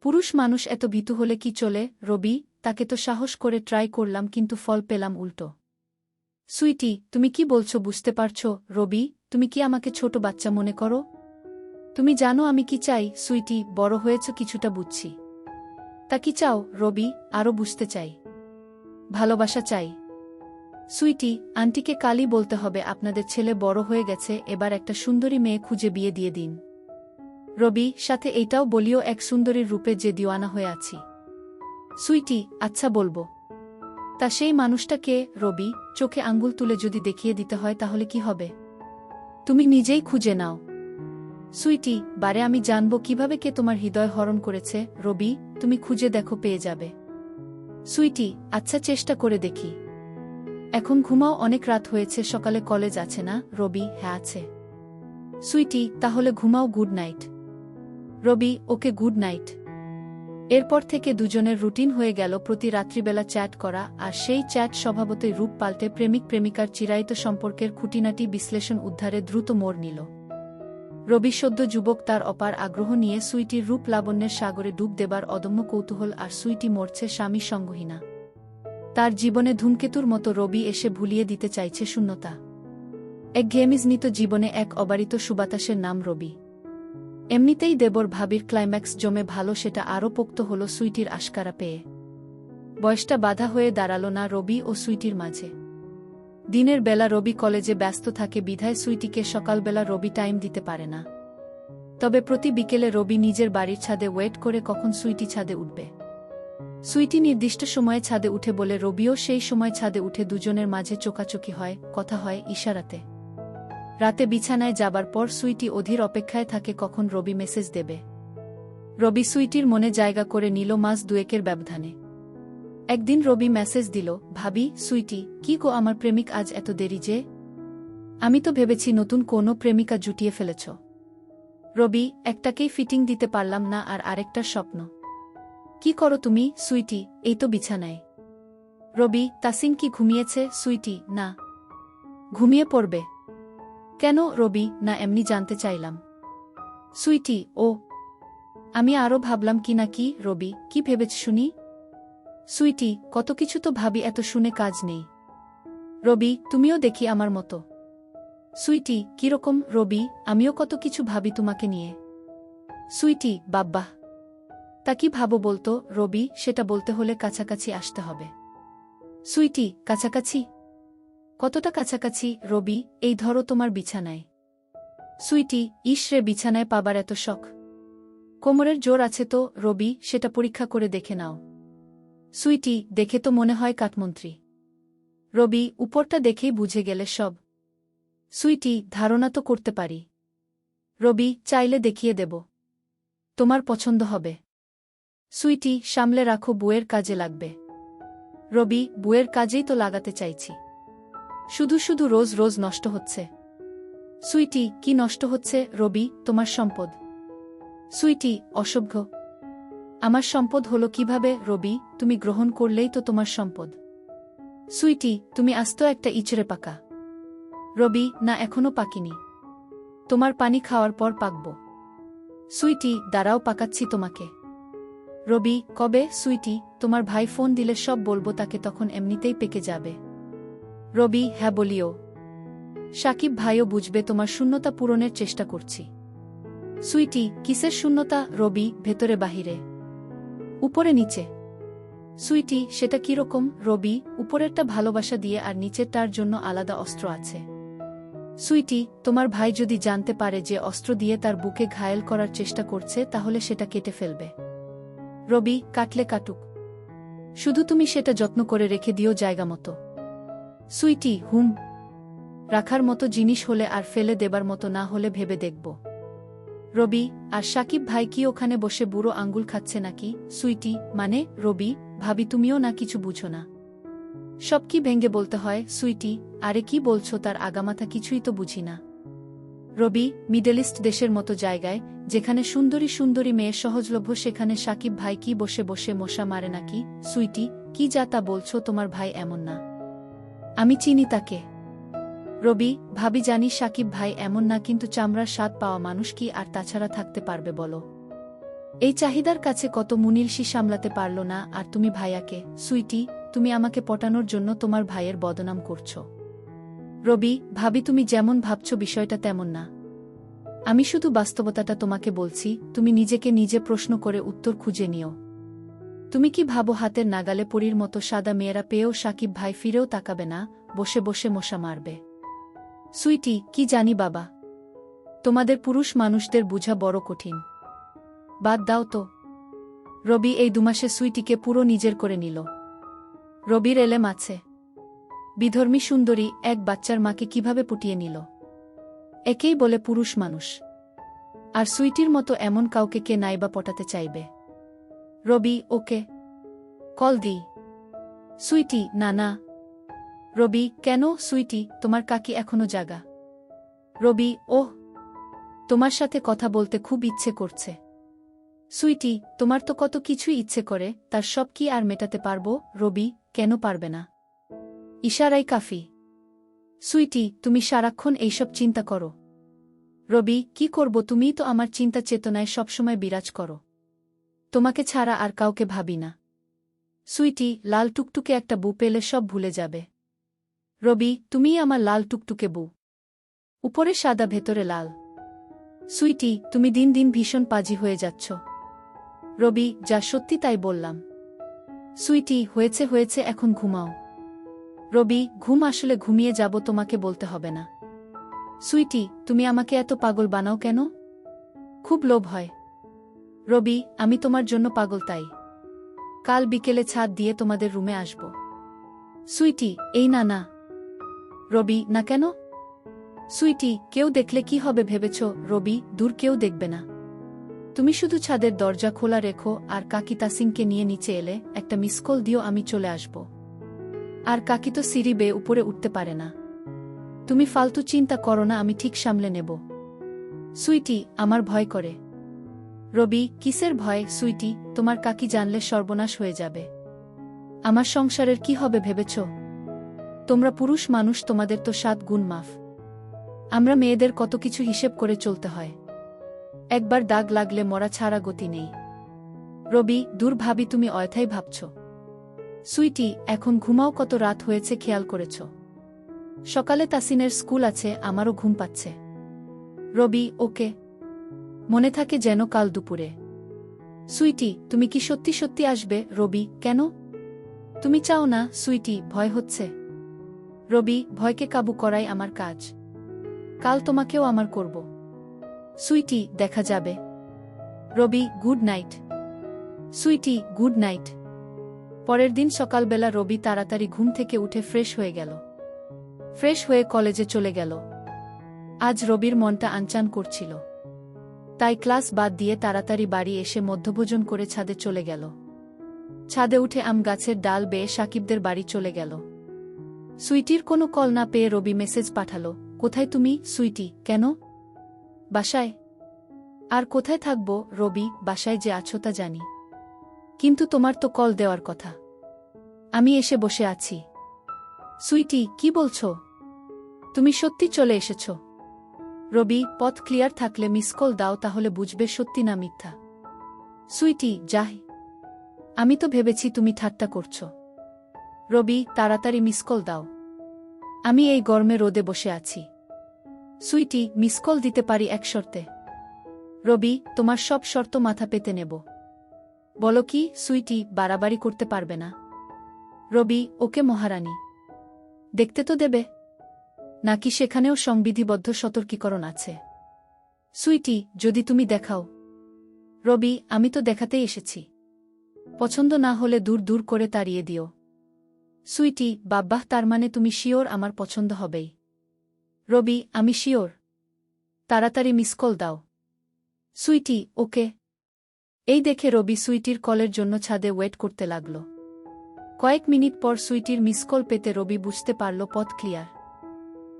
পুরুষ মানুষ এত ভীতু হলে কি চলে? রবি, তাকে তো সাহস করে ট্রাই করলাম কিন্তু ফল পেলাম উল্টো। সুইটি, তুমি কি বলছো বুঝতে পারছো? রবি, তুমি কি আমাকে ছোট বাচ্চা মনে করো? তুমি জানো আমি কি চাই? সুইটি, বড় হয়েছ কিছুটা বুঝছি। তা কি চাও? রবি, আরও বুঝতে চাই। ভালোবাসা চাই। সুইটি, আন্টিকে কালই বলতে হবে আপনাদের ছেলে বড় হয়ে গেছে, এবার একটা সুন্দরী মেয়ে খুঁজে বিয়ে দিয়ে দিন। রবি, সাথে এইটাও বলিও এক সুন্দরীর রূপে যে দিওয়ানা হয়ে আছি। সুইটি, আচ্ছা বলবো। তা সেই মানুষটা কে? রবি, চোখে আঙ্গুল তুলে যদি দেখিয়ে দিতে হয় তাহলে কি হবে? তুমি নিজেই খুঁজে নাও। সুইটি, বারে আমি জানব কিভাবে কে তোমার হৃদয় হরণ করেছে। রবি, তুমি খুঁজে দেখো, পেয়ে যাবে। সুইটি, আচ্ছা চেষ্টা করে দেখি। এখন ঘুমাও, অনেক রাত হয়েছে, সকালে কলেজ আছে না? রবি, হ্যাঁ আছে। সুইটি, তাহলে ঘুমাও, গুড নাইট। রবি, ওকে, গুড নাইট। এরপর থেকে দুজনের রুটিন হয়ে গেল প্রতি রাত্রিবেলা চ্যাট করা, আর সেই চ্যাট স্বভাবতই রূপ পাল্টে প্রেমিক প্রেমিকার চিরায়িত সম্পর্কের খুঁটিনাটি বিশ্লেষণ উদ্ধারে দ্রুত মোড় নিল। রবি সদ্য যুবক, তার অপার আগ্রহ নিয়ে সুইটির রূপ লাবণ্যের সাগরে ডুব দেবার অদম্য কৌতূহল, আর সুইটি মরছে স্বামী সঙ্গহীনা। তার জীবনে ধূমকেতুর মতো রবি এসে ভুলিয়ে দিতে চাইছে শূন্যতা। এক ঘেমিজনিত জীবনে এক অবারিত সুবাতাসের নাম রবি। এমনিতেই দেবর ভাবির ক্লাইম্যাক্স জমে ভালো, সেটা আরও পোক্ত হল সুইটির আশকারা পেয়ে। বয়সটা বাধা হয়ে দাঁড়াল না রবি ও সুইটির মাঝে। দিনের বেলা রবি কলেজে ব্যস্ত থাকে বিধায় সুইটিকে সকালবেলা রবি টাইম দিতে পারে না। তবে প্রতি বিকেলে রবি নিজের বাড়ির ছাদে ওয়েট করে কখন সুইটি ছাদে উঠবে। সুইটি নির্দিষ্ট সময়ে ছাদে উঠে বলে রবিও সেই সময় ছাদে উঠে, দুজনের মাঝে চোকাচোকি হয়, কথা হয় ইশারাতে। রাতে বিছানায় যাবার পর সুইটি অধীর অপেক্ষায় থাকে কখন রবি মেসেজ দেবে। রবি সুইটির মনে জায়গা করে নিল মাস দুয়েকের ব্যবধানে। একদিন রবি মেসেজ দিল, ভাবি, সুইটি, কি গো আমার প্রেমিক আজ এত দেরি যে? আমি তো ভেবেছি নতুন কোনো প্রেমিকা জুটিয়ে ফেলেছ। রবি, একটাকেই ফিটিং দিতে পারলাম না, আর আরেকটার স্বপ্ন। কি করো তুমি? সুইটি, এই তো বিছানায়। রবি, তাসিন কি ঘুমিয়েছে? সুইটি, না। ঘুমিয়ে পড়বে কেন? রবি, না, এমনি জানতে চাইলাম। সুইটি, ও, আমি আরও ভাবলাম কি না কি। রবি, কি ভেবেছ শুনি? সুইটি, কত কিছু তো ভাবি, এত শুনে কাজ নেই। রবি, তুমিও দেখি আমার মতো। সুইটি, কিরকম? রবি, আমিও কত কিছু ভাবি তোমাকে নিয়ে। সুইটি, বাব্বাহ, তা কি ভাবো বলতো? রবি, সেটা বলতে হলে কাছাকাছি আসতে হবে। সুইটি, কাছাকাছি? কতটা কাছাকাছি? রবি, এই ধরো তোমার বিছানায়। সুইটি, ইসরে, বিছানায় পাবার এত শখ? কোমরের জোর আছে তো? রবি, সেটা পরীক্ষা করে দেখে নাও। সুইটি, দেখে তো মনে হয় কাঠমন্ত্রী। রবি, উপরটা দেখেই বুঝে গেলে সব। সুইটি, ধারণা তো করতে পারি। রবি, চাইলে দেখিয়ে দেব। তোমার পছন্দ হবে। সুইটি, সামলে রাখো, বুয়ের কাজে লাগবে। রবি, বুয়ের কাজেই তো লাগাতে চাইছি। শুধু শুধু রোজ রোজ নষ্ট হচ্ছে। সুইটি, কি নষ্ট হচ্ছে? রবি, তোমার সম্পদ। সুইটি, অসভ্য। আমার সম্পদ হলো কিভাবে? রবি, তুমি গ্রহণ করলেই তো তোমার সম্পদ। সুইটি, তুমি আস্ত একটা ইচড়ে পাকা। রবি, না, এখনো পাকিনি। তোমার পানি খাওয়ার পর পাকব। সুইটি, দাঁড়াও, পাকাচ্ছি তোমাকে। রবি, কবে? সুইটি, তোমার ভাই ফোন দিলে সব বলবো তাকে, তখন এমনিতেই পেকে যাবে। রবি, হ্যাঁ বলিও। সাকিব ভাইও বুঝবে তোমার শূন্যতা পূরণের চেষ্টা করছি। সুইটি, কিসের শূন্যতা? রবি, ভেতরে বাহিরে, উপরে নিচে। সুইটি, সেটা কিরকম? রবি, উপরেরটা ভালোবাসা দিয়ে আর নিচেরটার জন্য আলাদা অস্ত্র আছে। সুইটি, তোমার ভাই যদি জানতে পারে যে অস্ত্র দিয়ে তার বুকে ঘায়েল করার চেষ্টা করছে, তাহলে সেটা কেটে ফেলবে। রবি, কাটলে কাটুক, শুধু তুমি সেটা যত্ন করে রেখে দিও জায়গা মতো। সুইটি, হুম। রাখার মতো জিনিস হলে, আর ফেলে দেবার মতো না হলে ভেবে দেখব। রবি, আর সাকিব ভাই কি ওখানে বসে বুড়ো আঙ্গুল খাচ্ছে নাকি? সুইটি, মানে? রবি, ভাবি তুমিও না কিছু বুঝো না। সব কি ভেঙ্গে বলতে হয়? সুইটি, আরে কি বলছো, তার আগামাথা কিছুই তো বুঝি না। রবি, মিডল ইস্ট দেশের মতো জায়গায়, যেখানে সুন্দরী সুন্দরী মেয়ে সহজলভ্য, সেখানে সাকিব ভাই কি বসে বসে মশা মারে নাকি? সুইটি, কি যা তা বলছো, তোমার ভাই এমন না। আমি চিনি তাকে। রবি, ভাবি জানি সাকিব ভাই এমন না, কিন্তু চামড়ার স্বাদ পাওয়া মানুষ কি আর তাছাড়া থাকতে পারবে বলো? এই চাহিদার কাছে কত মুনিলসি সামলাতে পারল না, আর তুমি ভাইয়াকে। সুইটি, তুমি আমাকে পটানোর জন্য তোমার ভাইয়ের বদনাম করছো। রবি, ভাবি তুমি যেমন ভাবছো বিষয়টা তেমন না। আমি শুধু বাস্তবতাটা তোমাকে বলছি, তুমি নিজেকে নিজে প্রশ্ন করে উত্তর খুঁজে নিও। তুমি কি ভাবো হাতের নাগালে পরীর মতো সাদা মেয়েরা পেয়েও সাকিব ভাই ফিরেও তাকাবে না, বসে বসে মশা মারবে? সুইটি, কি জানি বাবা, তোমাদের পুরুষ মানুষদের বুঝা বড় কঠিন। বাদ দাও তো। রবি এই দুমাসে সুইটিকে পুরো নিজের করে নিল। রবির এলেম আছে। বিধর্মী সুন্দরী এক বাচ্চার মাকে কিভাবে পুটিয়ে নিল, একেই বলে পুরুষ মানুষ। আর সুইটির মতো এমন কাউকে কে নাইবা পটাতে চাইবে? রবি, ওকে কল দিই। সুইটি, না না। রবি, কেন? সুইটি, তোমার কাকি এখনো জাগা। রবি, ওহ, তোমার সাথে কথা বলতে খুব ইচ্ছে করছে। সুইটি, তোমার তো কত কিছুই ইচ্ছে করে, তার সব কি আর মেটাতে পারবো? রবি, কেন পারবে না? ইশারাই কাফি। সুইটি, তুমি সারাক্ষণ এইসব চিন্তা করো। রবি, কি করব, তুমিই তো আমার চিন্তা চেতনায় সবসময় বিরাজ করো। তোমাকে ছাড়া আর কাউকে ভাবি না। সুইটি, লাল টুকটুকে একটা বউ পেলে সব ভুলে যাবে। রবি, তুমিই আমার লাল টুকটুকে বউ। উপরে সাদা, ভেতরে লাল। সুইটি, তুমি দিন দিন ভীষণ পাজি হয়ে যাচ্ছ। রবি, যা সত্যি তাই বললাম। সুইটি, হয়েছে হয়েছে, এখন ঘুমাও। রবি, ঘুম আসলে ঘুমিয়ে যাব, তোমাকে বলতে হবে না। সুইটি, তুমি আমাকে এত পাগল বানাও কেন? খুব লোভ হয়। রবি, আমি তোমার জন্য পাগল, তাই কাল বিকেলে ছাদ দিয়ে তোমাদের রুমে আসব। সুইটি, এই না না। রবি, না কেন? সুইটি, কেউ দেখলে কি হবে ভেবেছ? রবি, দূর, কেউ দেখবে না। তুমি শুধু ছাদের দরজা খোলা রেখো, আর কাকি তাসিংকে নিয়ে নিচে এলে একটা মিসকল দিও, আমি চলে আসব। আর কাকি তো সিঁড়ি বেয়ে উপরে উঠতে পারে না। তুমি ফালতু চিন্তা করো না, আমি ঠিক সামলে নেব। সুইটি, আমার ভয় করে। রবি, কিসের ভয়? সুইটি, তোমার কাকি জানলে সর্বনাশ হয়ে যাবে। আমার সংসারের কি হবে ভেবেছ? তোমরা পুরুষ মানুষ, তোমাদের তো 7 গুণ মাফ। আমরা মেয়েদের কত কিছু হিসেব করে চলতে হয়। একবার দাগ লাগলে মরা ছাড়া গতি নেই। রবি, দূর ভাবি, তুমি অয়থাই ভাবছ। সুইটি, এখন ঘুমাও, কত রাত হয়েছে খেয়াল করেছ? সকালে তাসিনের স্কুল আছে, আমারও ঘুম পাচ্ছে। রবি, ওকে, মনে থাকে যেন কাল দুপুরে। সুইটি, তুমি কি সত্যি সত্যি আসবে? রবি, কেন? তুমি চাও না? সুইটি, ভয় হচ্ছে। রবি, ভয়কে কাবু করাই আমার কাজ। কাল তোমাকেও আমার করব। সুইটি, দেখা যাবে। Rabi, good night. Sweety, good night. পরের দিন সকালবেলা রবি তাড়াতাড়ি ঘুম থেকে উঠে ফ্রেশ হয়ে গেল। ফ্রেশ হয়ে কলেজে চলে গেল। আজ রবির মনটা আনচান করছিল। তাই ক্লাস বাদ দিয়ে তাড়াতাড়ি বাড়ি এসে মধ্যভোজন করে ছাদে চলে গেল। ছাদে উঠে আম গাছের ডাল বেয়ে সাকিবদের বাড়ি চলে গেল। সুইটির কোনো কল না পেয়ে রবি মেসেজ পাঠালো, কোথায় তুমি, সুইটি? কেন? বাসায়। আর কোথায় থাকব রবি, বাসায় যে আছো তা জানি, কিন্তু তোমার তো কল দেওয়ার কথা। আমি এসে বসে আছি। সুইটি, কি বলছো? তুমি সত্যি চলে এসেছ? রবি, পথ ক্লিয়ার থাকলে মিস কল দাও, তাহলে বুঝবে সত্যি না মিথ্যা। সুইটি, যাই। আমি তো ভেবেছি তুমি ঠাট্টা করছো। রবি, তাড়াতাড়ি মিস কল দাও। আমি এই গরমে রোদে বসে আছি। সুইটি, মিস কল দিতে পারি এক শর্তে। রবি, তোমার সব শর্ত মাথা পেতে নেব। বলো কি সুইটি, বাড়াবাড়ি করতে পারবে না? রবি, ওকে মহারানী। দেখতে তো দেবে নাকি সেখানেও সংবিধিবদ্ধ সতর্কীকরণ আছে? সুইটি, যদি তুমি দেখাও। রবি, আমি তো দেখাতেই এসেছি। পছন্দ না হলে দূর দূর করে তাড়িয়ে দিও। সুইটি, বাব্বাহ, তার মানে তুমি শিওর আমার পছন্দ হবেই? রবি, আমি শিওর। তাড়াতাড়ি মিস কল দাও। সুইটি, ওকে। এই দেখে রবি সুইটির কলের জন্য ছাদে ওয়েট করতে লাগল। কয়েক মিনিট পর সুইটির মিস কল পেতে রবি বুঝতে পারল পথ ক্লিয়ার।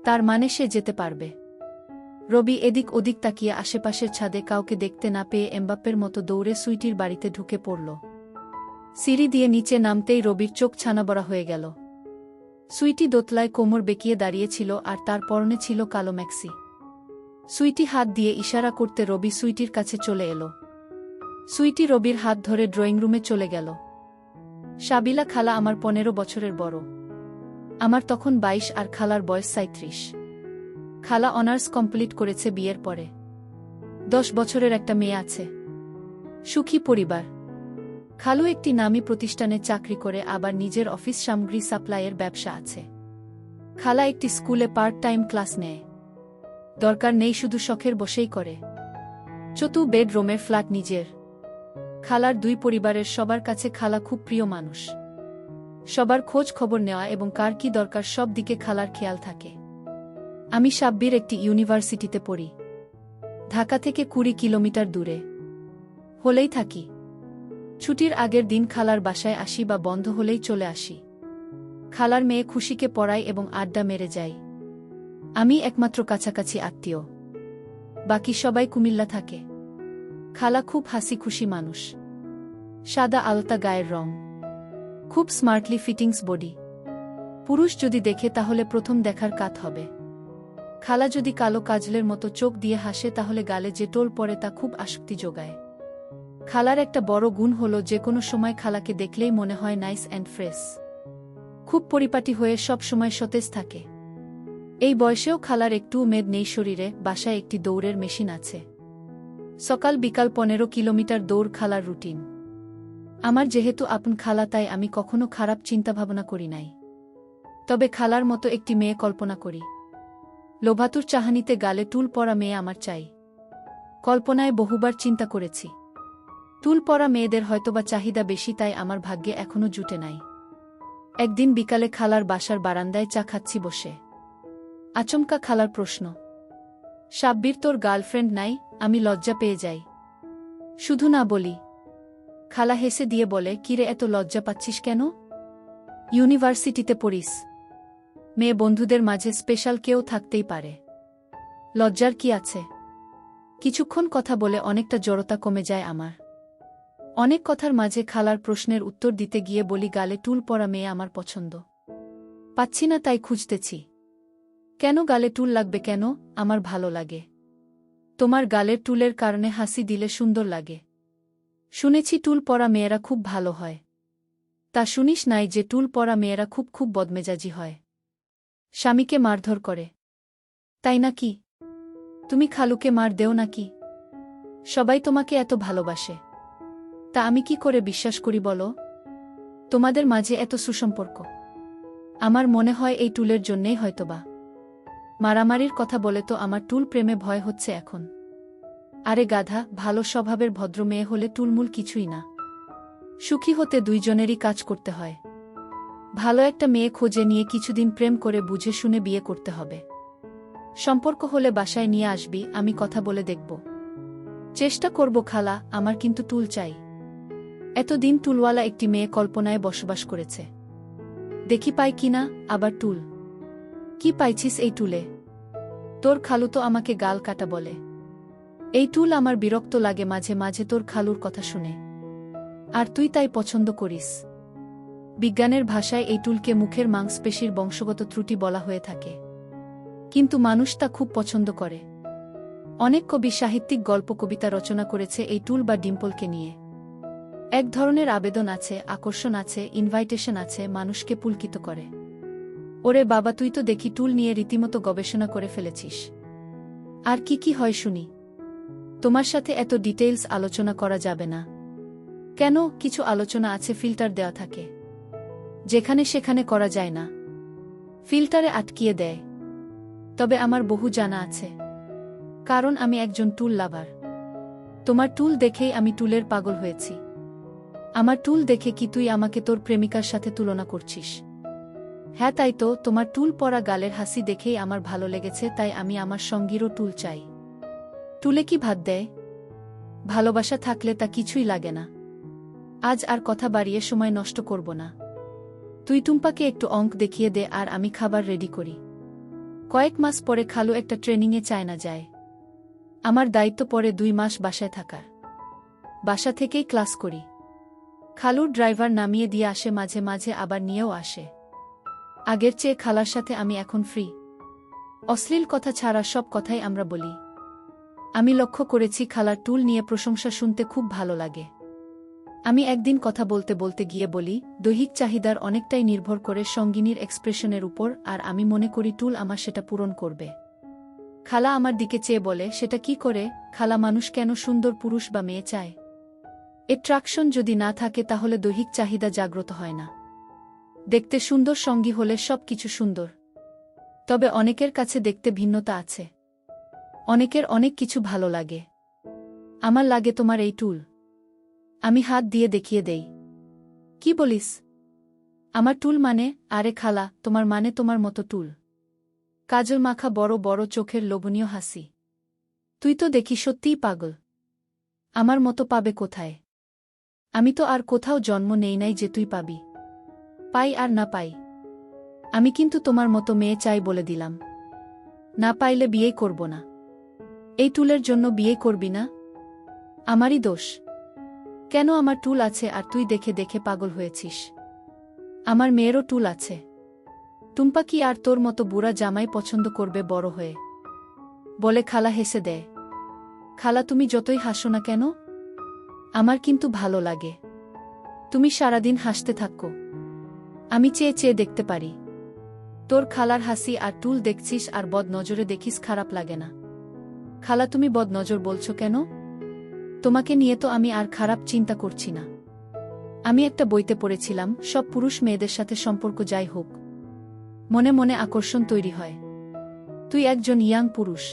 তার মানে সে যেতে পারবে। রবি এদিক ওদিক তাকিয়ে আশেপাশের ছাদে কাউকে দেখতে না পেয়ে এমবাপ্পের মতো দৌড়ে সুইটির বাড়িতে ঢুকে পড়ল। সিঁড়ি দিয়ে নিচে নামতেই রবির চোখ ছানাবড়া হয়ে গেল। সুইটি দোতলায় কোমর বেঁকিয়ে দাঁড়িয়েছিল আর তার পরনে ছিল কালো ম্যাক্সি। সুইটি হাত দিয়ে ইশারা করতে রবি সুইটির কাছে চলে এলো। সুইটি রবির হাত ধরে ড্রয়িং রুমে চলে গেল। সাবিলা খালা আমার 15 বছরের বড়। আমার তখন 22 আর খালার বয়স 37। খালা অনার্স কমপ্লিট করেছে বিয়ের পরে। 10 বছরের একটা মেয়ে আছে। সুখী পরিবার। খালু একটি নামী প্রতিষ্ঠানে চাকরি করে, আবার নিজের অফিস সামগ্রী সাপ্লাইয়ের ব্যবসা আছে। খালা একটি স্কুলে পার্ট টাইম ক্লাস নেয়। দরকার নেই শুধু শখের বসেই করে। 4 বেডরুমের ফ্ল্যাট নিজের। খালার 2 পরিবারের সবার কাছে খালা খুব প্রিয় মানুষ। সবার খোঁজ খবর নেওয়া এবং কার কি দরকার সব দিকে খালার খেয়াল থাকে। আমি সাব্বির একটি ইউনিভার্সিটিতে পড়ি। ঢাকা থেকে 20 কিলোমিটার দূরে। হলেই থাকি। ছুটির আগের দিন খালার বাসায় আসি বা বন্ধ হলেই চলে আসি। খালার মেয়ে খুশিকে পড়াই এবং আড্ডা মেরে যাই। আমি একমাত্র কাছাকাছি আত্মীয়। বাকি সবাই কুমিল্লা থাকে। খালা খুব হাসি খুশি মানুষ। সাদা আলতা গায়ের রং। খুব স্মার্টলি ফিটিংস বডি। পুরুষ যদি দেখে তাহলে প্রথম দেখার কাত হবে। খালা যদি কালো কাজলের মতো চোখ দিয়ে হাসে তাহলে গালে যে টোল পড়ে তা খুব আসক্তি যোগায়। খালার একটা বড় গুণ হলো যে কোনো সময় খালাকে দেখলেই মনে হয় নাইস অ্যান্ড ফ্রেশ। খুব পরিপাটি হয়ে সব সময় সতেজ থাকে। এই বয়সেও খালার একটুও মেদ নেই শরীরে। বাসায় একটি দৌড়ের মেশিন আছে। সকাল বিকাল 15 কিলোমিটার দৌড় খালার রুটিন। আমার যেহেতু আপন খালা তাই আমি কখনো খারাপ চিন্তাভাবনা করি নাই। তবে খালার মতো একটি মেয়ে কল্পনা করি। লোভাতুর চাহানিতে গালে টুল পরা মেয়ে আমার চাই। কল্পনায় বহুবার চিন্তা করেছি। টুল পরা মেয়েদের হয়তোবা চাহিদা বেশি, তাই আমার ভাগ্যে এখনো জুটে নাই। একদিন বিকালে খালার বাসার বারান্দায় চা খাচ্ছি বসে। আচমকা খালার প্রশ্ন, সাব্বির তোর গার্লফ্রেন্ড নাই? আমি লজ্জা পেয়ে যাই। শুধু না বলি। খালা হেসে দিয়ে বলে, কিরে এত লজ্জা পাচ্ছিস কেন? ইউনিভার্সিটিতে পড়িস। মেয়ে বন্ধুদের মাঝে স্পেশাল কেউ থাকতেই পারে। লজ্জার কি আছে? কিছুক্ষণ কথা বলে অনেকটা জড়তা কমে যায় আমার। অনেক কথার মাঝে খালার প্রশ্নের উত্তর দিতে গিয়ে বলি, গালে টুল পরা মেয়ে আমার পছন্দ। পাচ্ছি না তাই খুঁজতেছি। কেন গালে টুল লাগবে কেন? আমার ভালো লাগে। তোমার গালের টুলের কারণে হাসি দিলে সুন্দর লাগে। শুনেছি টুল পরা মেয়েরা খুব ভালো হয়। তা শুনিস নাই যে টুল পরা মেয়েরা খুব খুব বদমেজাজি হয়। স্বামীকে মারধর করে। তাই নাকি? তুমি খালুকে মার দেও নাকি? সবাই তোমাকে এত ভালোবাসে। তা আমি কি করে বিশ্বাস করি বলো? তোমাদের মাঝে এত সুসম্পর্ক। আমার মনে হয় এই টুলের জন্যেই হয়তোবা। মারামারির কথা বলে তো আমার টুল প্রেমে ভয় হচ্ছে এখন। আরে গাধা, ভালো স্বভাবের ভদ্র মেয়ে হলে টুলমুল কিছুই না। সুখী হতে দুইজনেরই কাজ করতে হয়। ভালো একটা মেয়ে খোঁজে নিয়ে কিছুদিন প্রেম করে বুঝে শুনে বিয়ে করতে হবে। সম্পর্ক হলে বাসায় নিয়ে আসবি, আমি কথা বলে দেখব। চেষ্টা করব খালা, আমার কিন্তু টুল চাই। এতদিন টুলওয়ালা একটি মেয়ে কল্পনায় বসবাস করেছে। দেখি পাই কিনা আবার টুল। কি পাইছিস এই টুলে? তোর খালু তো আমাকে গাল কাটা বলে। এই টুল আমার বিরক্ত লাগে মাঝে মাঝে তোর খালুর কথা শুনে। আর তুই তাই পছন্দ করিস। বিজ্ঞানের ভাষায় এই টুলকে মুখের মাংসপেশির বংশগত ত্রুটি বলা হয়ে থাকে। কিন্তু মানুষ তা খুব পছন্দ করে। অনেক কবি সাহিত্যিক গল্প কবিতা রচনা করেছে এই টুল বা ডিম্পলকে নিয়ে। এক ধরনের আবেদন আছে, আকর্ষণ আছে, ইনভাইটেশন আছে, মানুষকে পুলকিত করে। ওরে বাবা, তুই তো দেখি টুল নিয়ে রীতিমতো গবেষণা করে ফেলেছিস। আর কি কি হয় শুনি? তোমার সাথে এত ডিটেইলস আলোচনা করা যাবে না। কেন? কিছু আলোচনা আছে ফিল্টার দেওয়া থাকে, যেখানে সেখানে করা যায় না। ফিল্টারে আটকিয়ে দেয়। তবে আমার বহু জানা আছে, কারণ আমি একজন টুল লাভার। তোমার টুল দেখেই আমি টুলের পাগল হয়েছি। আমার টুল দেখে কি তুই আমাকে তোর প্রেমিকার সাথে তুলনা করছিস? হ্যাঁ তাই তো, তোমার টুল পরা গালের হাসি দেখেই আমার ভালো লেগেছে, তাই আমি আমার সঙ্গীরও টুল চাই। টুলে কি ভাত দেয়? ভালোবাসা থাকলে তা কিছুই লাগে না। আজ আর কথা বাড়িয়ে সময় নষ্ট করব না। তুই টুম্পাকে একটু অঙ্ক দেখিয়ে দে আর আমি খাবার রেডি করি। কয়েক মাস পরে খালু একটা ট্রেনিংয়ে চায়না যায়। আমার দায়িত্ব পরে 2 মাস বাসায় থাকার। বাসা থেকেই ক্লাস করি। খালুর ড্রাইভার নামিয়ে দিয়ে আসে, মাঝে মাঝে আবার নিয়েও আসে। আগের চেয়ে খালার সাথে আমি এখন ফ্রি। অশ্লীল কথা ছাড়া সব কথাই আমরা বলি। আমি লক্ষ্য করেছি খালার টুল নিয়ে প্রশংসা শুনতে খুব ভালো লাগে। আমি একদিন কথা বলতে বলতে গিয়ে বলি, দৈহিক চাহিদার অনেকটাই নির্ভর করে সঙ্গিনীর এক্সপ্রেশনের উপর, আর আমি মনে করি টুল আমার সেটা পূরণ করবে। খালা আমার দিকে চেয়ে বলে, সেটা কি করে খালা? মানুষ কেন সুন্দর পুরুষ বা মেয়ে চায়? অ্যাট্রাকশন যদি না থাকে তাহলে দৈহিক চাহিদা জাগ্রত হয় না। দেখতে সুন্দর সঙ্গী হলে সব কিছু সুন্দর। তবে অনেকের কাছে দেখতে ভিন্নতা আছে। অনেকের অনেক কিছু ভালো লাগে। আমার লাগে তোমার এই টুল। আমি হাত দিয়ে দেখিয়ে দেই। কি বলিস? আমার টুল মানে? আরে খালা, তোমার মানে তোমার মতো টুল। কাজল মাখা বড় বড় চোখের লোভনীয় হাসি। তুই তো দেখি সত্যিই পাগল। আমার মতো পাবে কোথায়? আমি তো আর কোথাও জন্ম নেই নাই যে তুই পাবি। পাই আর না পাই, আমি কিন্তু তোমার মতো মেয়ে চাই বলে দিলাম। না পাইলে বিয়েই করব না। এই টুলের জন্য বিয়ে করবি না? আমারই দোষ। কেন? আমার টুল আছে আর তুই দেখে দেখে পাগল হয়েছিস। আমার মেয়েরও টুল আছে। টুম্পা কি আর তোর মতো বুড়া জামাই পছন্দ করবে বড় হয়ে? বলে খালা হেসে দেয়। খালা, তুমি যতই হাসো না কেন, আমার কিন্তু ভালো লাগে। তুমি সারাদিন হাসতে থাকো, আমি চেয়ে চেয়ে দেখতে পারি। তোর খালার হাসি আর টুল দেখছিস আর বদ নজরে দেখিস, খারাপ লাগে না? খালা, তুমি বদ নজর বলছো কেন? তোমাকে নিয়ে তো আমি আর খারাপ চিন্তা করছি না। আমি একটা বইতে পড়েছিলাম, সব পুরুষ মেয়েদের সাথে সম্পর্ক যাই হোক, মনে মনে আকর্ষণ তৈরি হয়। তুই একজন ইয়াং পুরুষ,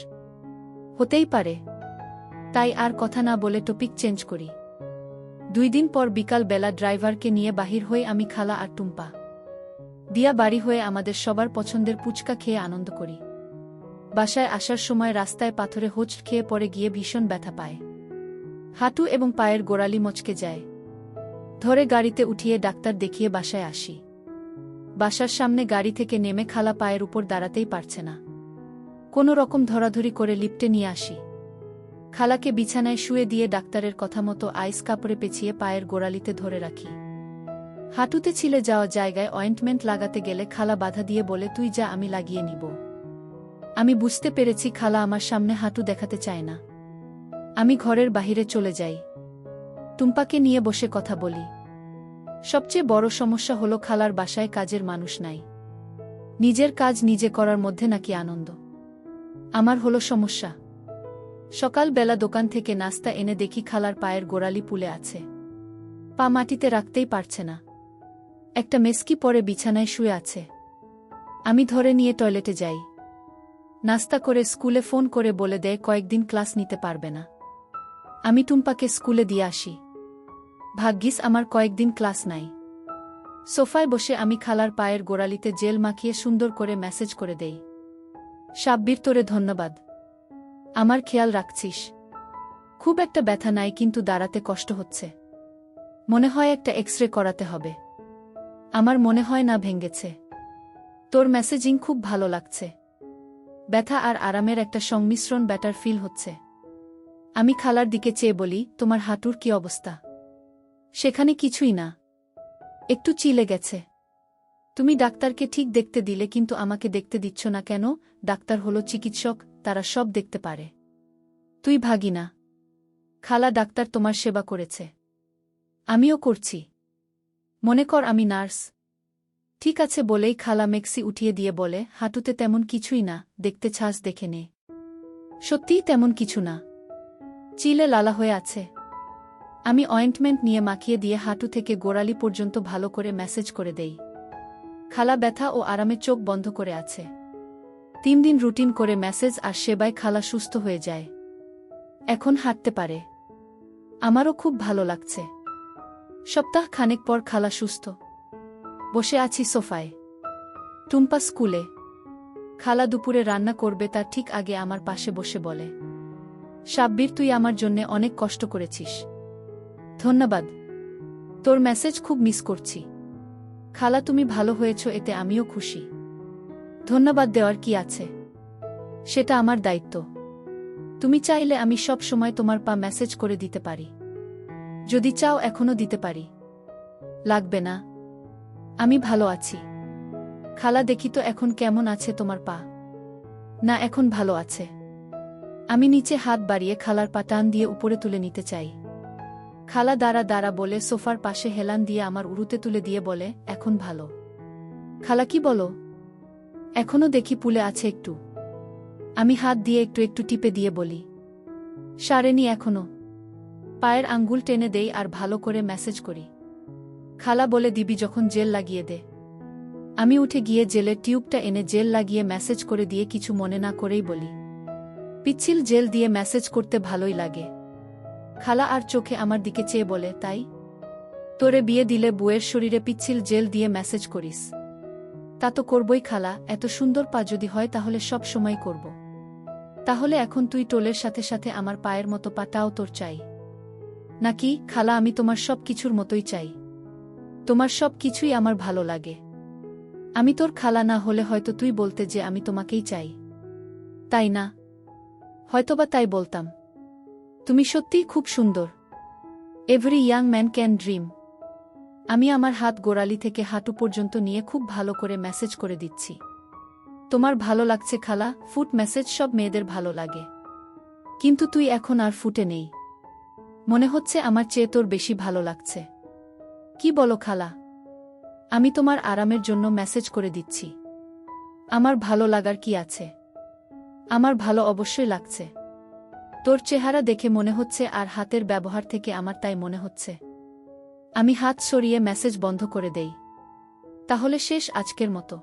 হতেই পারে। তাই আর কথা না বলে টপিক চেঞ্জ করি। 2 দিন পর বিকাল বেলা ড্রাইভারকে নিয়ে বাহির হয়ে আমি, খালা আর টুম্পা দিয়া বাড়ি হয়ে আমাদের সবার পছন্দের পুচকা খেয়ে আনন্দ করি। বাসায় আসার সময় রাস্তায় পাথরে হোঁচট খেয়ে পড়ে গিয়ে ভীষণ ব্যথা পায়। হাঁটু এবং পায়ের গোড়ালি মচকে যায়। ধরে গাড়িতে উঠিয়ে ডাক্তার দেখিয়ে বাসায় আসি। বাসার সামনে গাড়ি থেকে নেমে খালা পায়ের উপর দাঁড়াতেই পারছে না। কোনো রকম ধরাধরি করে লিফটে নিয়ে আসি। খালাকে বিছানায় শুয়ে দিয়ে ডাক্তারের কথা মতো আইস কাপড়ে পেঁচিয়ে পায়ের গোড়ালিতে ধরে রাখি। হাঁটুতে ছিলে যাওয়া জায়গায় অয়েন্টমেন্ট লাগাতে গেলে খালা বাধা দিয়ে বলে, তুই যা, আমি লাগিয়ে নিব। আমি বুঝতে পেরেছি খালা আমার সামনে হাঁটু দেখাতে চায় না। আমি ঘরের বাহিরে চলে যাই। টুম্পাকে নিয়ে বসে কথা বলি। সবচেয়ে বড় সমস্যা হলো খালার বাসায় কাজের মানুষ নাই। নিজের কাজ নিজে করার মধ্যে নাকি আনন্দ। আমার হলো সমস্যা। সকালবেলা দোকান থেকে নাস্তা এনে দেখি খালার পায়ের গোড়ালি পুলে আছে। পা মাটিতে রাখতেই পারছে না। একটা মেস্কি পরে বিছানায় শুয়ে আছে। আমি ধরে নিয়ে টয়লেটে যাই। নাস্তা করে স্কুলে ফোন করে বলে দেয় কয়েকদিন ক্লাস নিতে পারবে না। আমি টুম্পাকে স্কুলে দিয়ে আসি। ভাগ্যিস আমার কয়েকদিন ক্লাস নাই। সোফায় বসে আমি খালার পায়ের গোড়ালিতে জেল মাখিয়ে সুন্দর করে ম্যাসেজ করে দেই। সাব্বির, তোরে ধন্যবাদ। আমার খেয়াল রাখছিস। খুব একটা ব্যথা নাই, কিন্তু দাঁড়াতে কষ্ট হচ্ছে। মনে হয় একটা এক্সরে করাতে হবে। আমার মনে হয় না ভেঙেছে। তোর মেসেজিং খুব ভালো লাগছে। ব্যথা আর আরামের একটা সংমিশ্রণ, ব্যাটার ফিল হচ্ছে। আমি খালার দিকে চেয়ে বলি, তোমার হাঁটুর কি অবস্থা? সেখানে কিছুই না, একটু চিলে গেছে। তুমি ডাক্তারকে ঠিক দেখতে দিলে, কিন্তু আমাকে দেখতে দিচ্ছ না কেন? ডাক্তার হলো চিকিৎসক, তারা সব দেখতে পারে। তুই ভাগি না। খালা, ডাক্তার তোমার সেবা করেছে, আমিও করছি। মনে কর আমি নার্স। ঠিক আছে বলেই খালা মেক্সি উঠিয়ে দিয়ে বলে, হাঁটুতে তেমন কিছুই না, দেখতে ছাস, দেখে নে। সত্যিই তেমন কিছু না, চিলে লালা হয়ে আছে। আমি অয়েন্টমেন্ট নিয়ে মাখিয়ে দিয়ে হাঁটু থেকে গোড়ালি পর্যন্ত ভালো করে ম্যাসেজ করে দেই। খালা ব্যথা ও আরামে চোখ বন্ধ করে আছে। 3 দিন রুটিন করে ম্যাসেজ আর সেবায় খালা সুস্থ হয়ে যায়। এখন হাঁটতে পারে। আমারও খুব ভালো লাগছে। সপ্তাহ খানেক পর খালা সুস্থ। বসে আছি সোফায়। টুম্পা স্কুলে। খালা দুপুরে রান্না করবে, তার ঠিক আগে আমার পাশে বসে বলে, সাব্বির, তুই আমার জন্যে অনেক কষ্ট করেছিস। ধন্যবাদ। তোর মেসেজ খুব মিস করছি। খালা, তুমি ভালো হয়েছ, এতে আমিও খুশি। ধন্যবাদ দেওয়ার কি আছে, সেটা আমার দায়িত্ব। তুমি চাইলে আমি সব সময় তোমার পা মেসেজ করে দিতে পারি। যদি চাও এখনো দিতে পারি। লাগবে না, আমি ভালো আছি। খালা, দেখি তো এখন কেমন আছে তোমার পা। না, এখন ভালো আছে। আমি নিচে হাত বাড়িয়ে খালার পা টান দিয়ে উপরে তুলে নিতে চাই। খালা দাঁড়া দাঁড়া বলে সোফার পাশে হেলান দিয়ে আমার উরুতে তুলে দিয়ে বলে, এখন ভালো। খালা, কি বলো? এখনো দেখি পুলে আছে একটু। আমি হাত দিয়ে একটু একটু টিপে দিয়ে বলি, সারেনি এখনো। পায়ের আঙ্গুল টেনে দেই আর ভালো করে মেসেজ করি। খালা বলে, দিবি যখন জেল লাগিয়ে দে। আমি উঠে গিয়ে জেলের টিউবটা এনে জেল লাগিয়ে মেসেজ করে দিয়ে কিছু মনে না করেই বলি, পিচ্ছিল জেল দিয়ে মেসেজ করতে ভালোই লাগে। খালা আর চোখে আমার দিকে চেয়ে বলে, তাই? তোরে বিয়ে দিলে বুয়ের শরীরে পিচ্ছিল জেল দিয়ে মেসেজ করিস? তা তো করবই খালা, এত সুন্দর পা যদি হয় তাহলে সব সময় করব। তাহলে এখন তুই টোলের সাথে সাথে আমার পায়ের মতো পাটাও তোর চাই নাকি? খালা, আমি তোমার সব কিছুর মতোই চাই। তোমার সব কিছুই আমার ভালো লাগে। আমি তোর খালা না হলে হয়তো তুই বলতে যে আমি তোমাকেই চাই, তাই না? হয়তোবা তাই বলতাম। তুমি সত্যিই খুব সুন্দর। Every young man can dream. আমি আমার হাত গোড়ালি থেকে হাঁটু পর্যন্ত নিয়ে খুব ভালো করে মেসেজ করে দিচ্ছি। তোমার ভালো লাগছে খালা? ফুট মেসেজ সব মেয়েদের ভালো লাগে, কিন্তু তুই এখন আর ফুটে নেই। মনে হচ্ছে আমার চেয়ে তোর বেশি ভালো লাগছে। কি বলো খালা? আমি তোমার আরামের জন্য মেসেজ করে দিচ্ছি। আমার ভালো লাগার কি আছে? আমার ভালো অবশ্যই লাগছে। তোর চেহারা দেখে মনে হচ্ছে, আর হাতের ব্যবহার থেকে আমার তাই মনে হচ্ছে। আমি হাত সরিয়ে মেসেজ বন্ধ করে দেই। তাহলে শেষ আজকের মতো?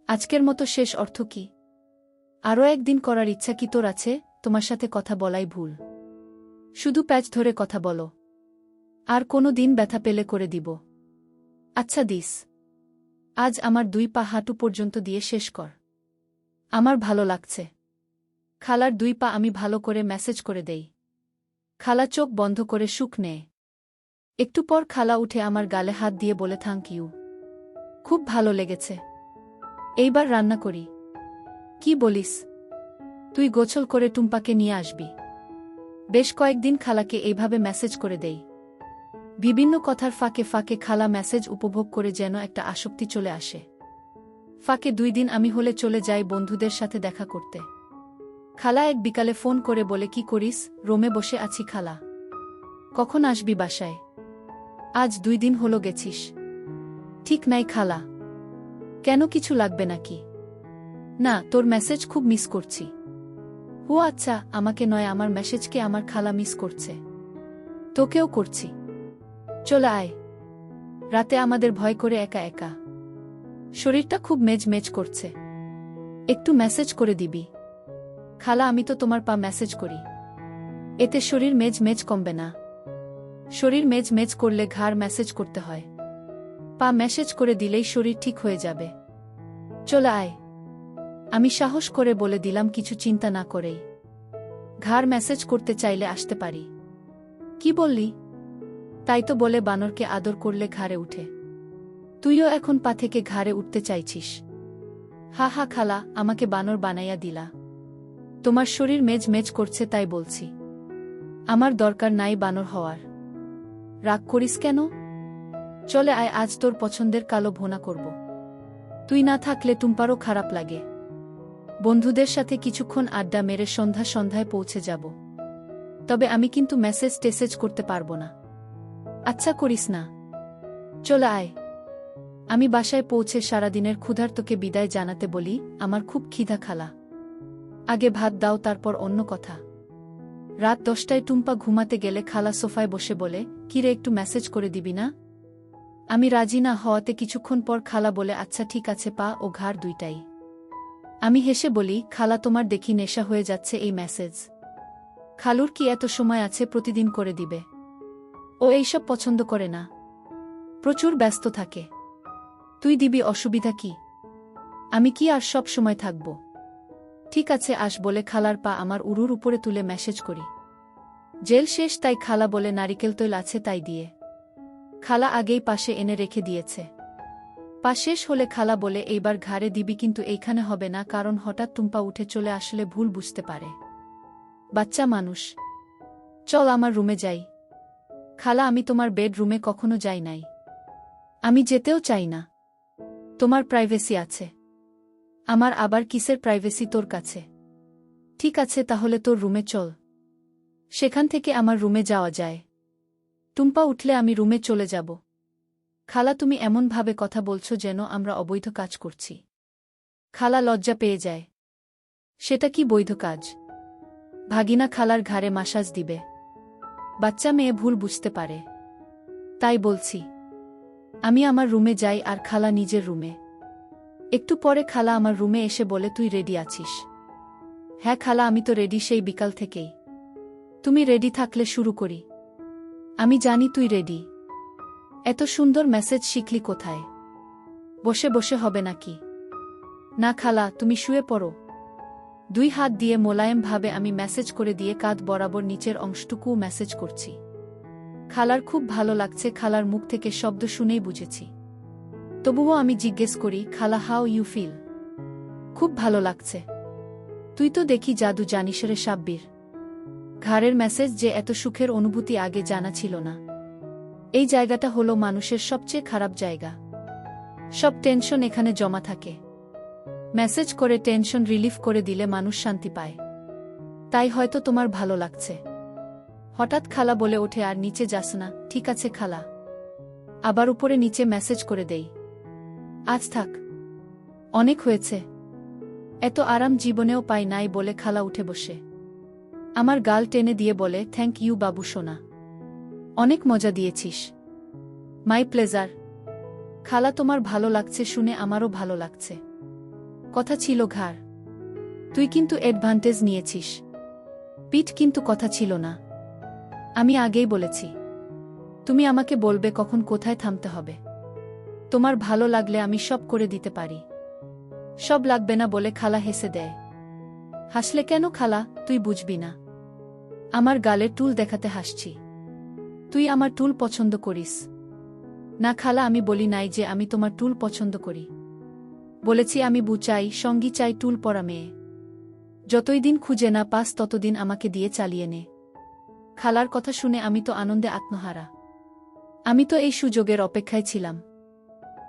আজকের মতো শেষ অর্থ কি? আরও একদিন করার ইচ্ছা কি তোর আছে? তোমার সাথে কথা বলাই ভুল। শুধু প্যাচ ধরে কথা বলো। আর কোনো দিন ব্যথা পেলে করে দিব। আচ্ছা দিস। আজ আমার 2 পা হাঁটু পর্যন্ত দিয়ে শেষ কর। আমার ভালো লাগছে। খালার 2 পা আমি ভালো করে মেসেজ করে দেই। খালা চোখ বন্ধ করে সুখ নেয়। একটু পর খালা উঠে আমার গালে হাত দিয়ে বলে, থ্যাংক ইউ, খুব ভালো লেগেছে। এইবার রান্না করি। কি বলিস? তুই গোছল করে টুম্পাকে নিয়ে আসবি। বেশ কয়েকদিন খালাকে এইভাবে মেসেজ করে দেই। বিভিন্ন কথার ফাঁকে ফাঁকে খালা মেসেজ উপভোগ করে যেন একটা আসক্তি চলে আসে। ফাঁকে 2 দিন আমি হলে চলে যাই বন্ধুদের সাথে দেখা করতে। খালা এক বিকালে ফোন করে বলে, কি করিস? রোমে বসে আছি খালা। কখন আসবি বাসায়? আজ 2 দিন হলো গেছিস। ঠিক নাই খালা। কেন, কিছু লাগবে নাকি? না, তোর মেসেজ খুব মিস করছি। ও আচ্ছা, আমাকে নয়, আমার মেসেজকে আমার খালা মিস করছে। তোকেও করছি। চলে আয়। রাতে আমাদের ভয় করে একা একা। শরীরটা খুব মেজ করছে। একটু মেসেজ করে দিবি? খালা, আমি তো তোমার পা মেসেজ করি। এতে শরীর মেজ কমবে না। শরীর মেজ করলে ঘাড় মেসেজ করতে হয়। পা মেসেজ করে দিলেই শরীর ঠিক হয়ে যাবে। চলে আয়। আমি সাহস করে বলে দিলাম কিছু চিন্তা না করেই। ঘাড় মেসেজ করতে চাইলে আসতে পারি। কি বললি? তাই তো বলে বানরকে আদর করলে ঘাড়ে উঠে। তুইও এখন পা থেকে ঘাড়ে উঠতে চাইছিস? হা হা খালা, আমাকে বানর বানাইয়া দিলা। তোমার শরীর মেজ মেজ করছে তাই বলছি। আমার দরকার নাই বানর হওয়ার। রাগ করিস কেন? চলে আয়, আজ তোর পছন্দের কালো ভুনা করব। তুই না থাকলে টুম্পারও খারাপ লাগে। বন্ধুদের সাথে কিছুক্ষণ আড্ডা মেরে সন্ধ্যায় পৌঁছে যাব। তবে আমি কিন্তু মেসেজ টেসেজ করতে পারবো না। আচ্ছা করিস না। চলে আয়। আমি বাসায় পৌঁছে সারাদিনের ক্ষুধার্তকে বিদায় জানাতে বলি, আমার খুব খিদা খালা। আগে ভাত দাও, তারপর অন্য কথা। রাত 10টায় টুম্পা ঘুমাতে গেলে খালা সোফায় বসে বলে, কিরে একটু মেসেজ করে দিবি না? আমি রাজি না হওয়াতে কিছুক্ষণ পর খালা বলে, আচ্ছা ঠিক আছে, পা ও ঘাড় দুইটাই। আমি হেসে বলি, খালা তোমার দেখি নেশা হয়ে যাচ্ছে এই মেসেজ। খালুর কি এত সময় আছে প্রতিদিন করে দিবে? ও এইসব পছন্দ করে না, প্রচুর ব্যস্ত থাকে। তুই দিবি, অসুবিধা কি? আমি কি আর সব সময় থাকব? ঠিক আছে আস বলে খালার পা আমার উরুর উপরে তুলে মেসেজ করি। জেল শেষ তাই খালা বলে নারিকেল তৈল আছে তাই দিয়ে। খালা আগেই পাশে এনে রেখে দিয়েছে। পা শেষ হলে খালা বলে, এইবার ঘাড়ে দিবি, কিন্তু এইখানে হবে না, কারণ হঠাৎ টুম্পা উঠে চলে আসলে ভুল বুঝতে পারে। বাচ্চা মানুষ। চল আমার রুমে যাই। খালা, আমি তোমার বেডরুমে কখনো যাই নাই। আমি যেতেও চাই না। তোমার প্রাইভেসি আছে। আমার আবার কিসের প্রাইভেসি তোর কাছে? ঠিক আছে তাহলে তোর রুমে চল। সেখান থেকে আমার রুমে যাওয়া যায়। টুম্পা উঠলে আমি রুমে চলে যাব। খালা, তুমি এমনভাবে কথা বলছো যেন আমরা অবৈধ কাজ করছি। খালা লজ্জা পেয়ে যায়। সেটা কি বৈধ কাজ? ভাগিনা খালার ঘাড়ে মাসাজ দিবে। বাচ্চা মেয়ে ভুল বুঝতে পারে। তাই বলছি। আমি আমার রুমে যাই আর খালা নিজের রুমে। একটু পরে খালা আমার রুমে এসে বলে, তুই রেডি আছিস? হ্যাঁ খালা, আমি তো রেডি সেই বিকাল থেকেই। তুমি রেডি থাকলে শুরু করি। আমি জানি তুই রেডি। এত সুন্দর মেসেজ শিখলি কোথায়? বসে বসে হবে নাকি? না খালা, তুমি শুয়ে পড়ো। 2 হাত দিয়ে মোলায়েমভাবে আমি মেসেজ করে দিয়ে কাঁধ বরাবর নিচের অংশটুকুও মেসেজ করছি। খালার খুব ভালো লাগছে, খালার মুখ থেকে শব্দ শুনেই বুঝেছি। তবুও আমি জিজ্ঞেস করি, খালা হাউ ইউ ফিল? খুব ভালো লাগছে। তুই তো দেখি জাদু জানিস রে সাব্বির। ঘাড়ের মেসেজ যে এত সুখের অনুভূতি আগে জানা ছিল না। এই জায়গাটা হলো মানুষের সবচেয়ে খারাপ জায়গা। সব টেনশন এখানে জমা থাকে। মেসেজ করে টেনশন রিলিফ করে দিলে মানুষ শান্তি পায়। তাই হয়তো তোমার ভালো লাগছে। হঠাৎ খালা বলে ওঠে, আর নিচে যাস না? ঠিক আছে খালা। আবার উপরে নিচে মেসেজ করে দেই। আজ থাক, অনেক হয়েছে। এত আরাম জীবনেও পাই নাই বলে খালা উঠে বসে আমার গাল টেনে দিয়ে বলে, থ্যাংক ইউ বাবু সোনা। অনেক মজা দিয়েছিস। My pleasure. খালা, তোমার ভালো লাগছে শুনে আমারও ভালো লাগছে। কথা ছিল ঘাড়। তুই কিন্তু অ্যাডভান্টেজ নিয়েছিস। পিঠ কিন্তু কথা ছিল না। আমি আগেই বলেছি। তুমি আমাকে বলবে কখন কোথায় থামতে হবে। তোমার ভালো লাগলে আমি সব করে দিতে পারি। সব লাগবে না বলে খালা হেসে দেয়। হাসলে কেন খালা? তুই বুঝবি না। আমার গালে টুল দেখাতে হাসছি। তুই আমার টুল পছন্দ করিস? না খালা, আমি বলি নাই যে আমি তোমার টুল পছন্দ করি। বলেছি আমি বউ চাই, সঙ্গী চাই, টুল পরা মেয়ে। যতই দিন খুঁজে না পাস ততদিন আমাকে দিয়ে চালিয়ে নে। খালার কথা শুনে আমি তো আনন্দে আত্মহারা। আমি তো এই সুযোগের অপেক্ষায় ছিলাম।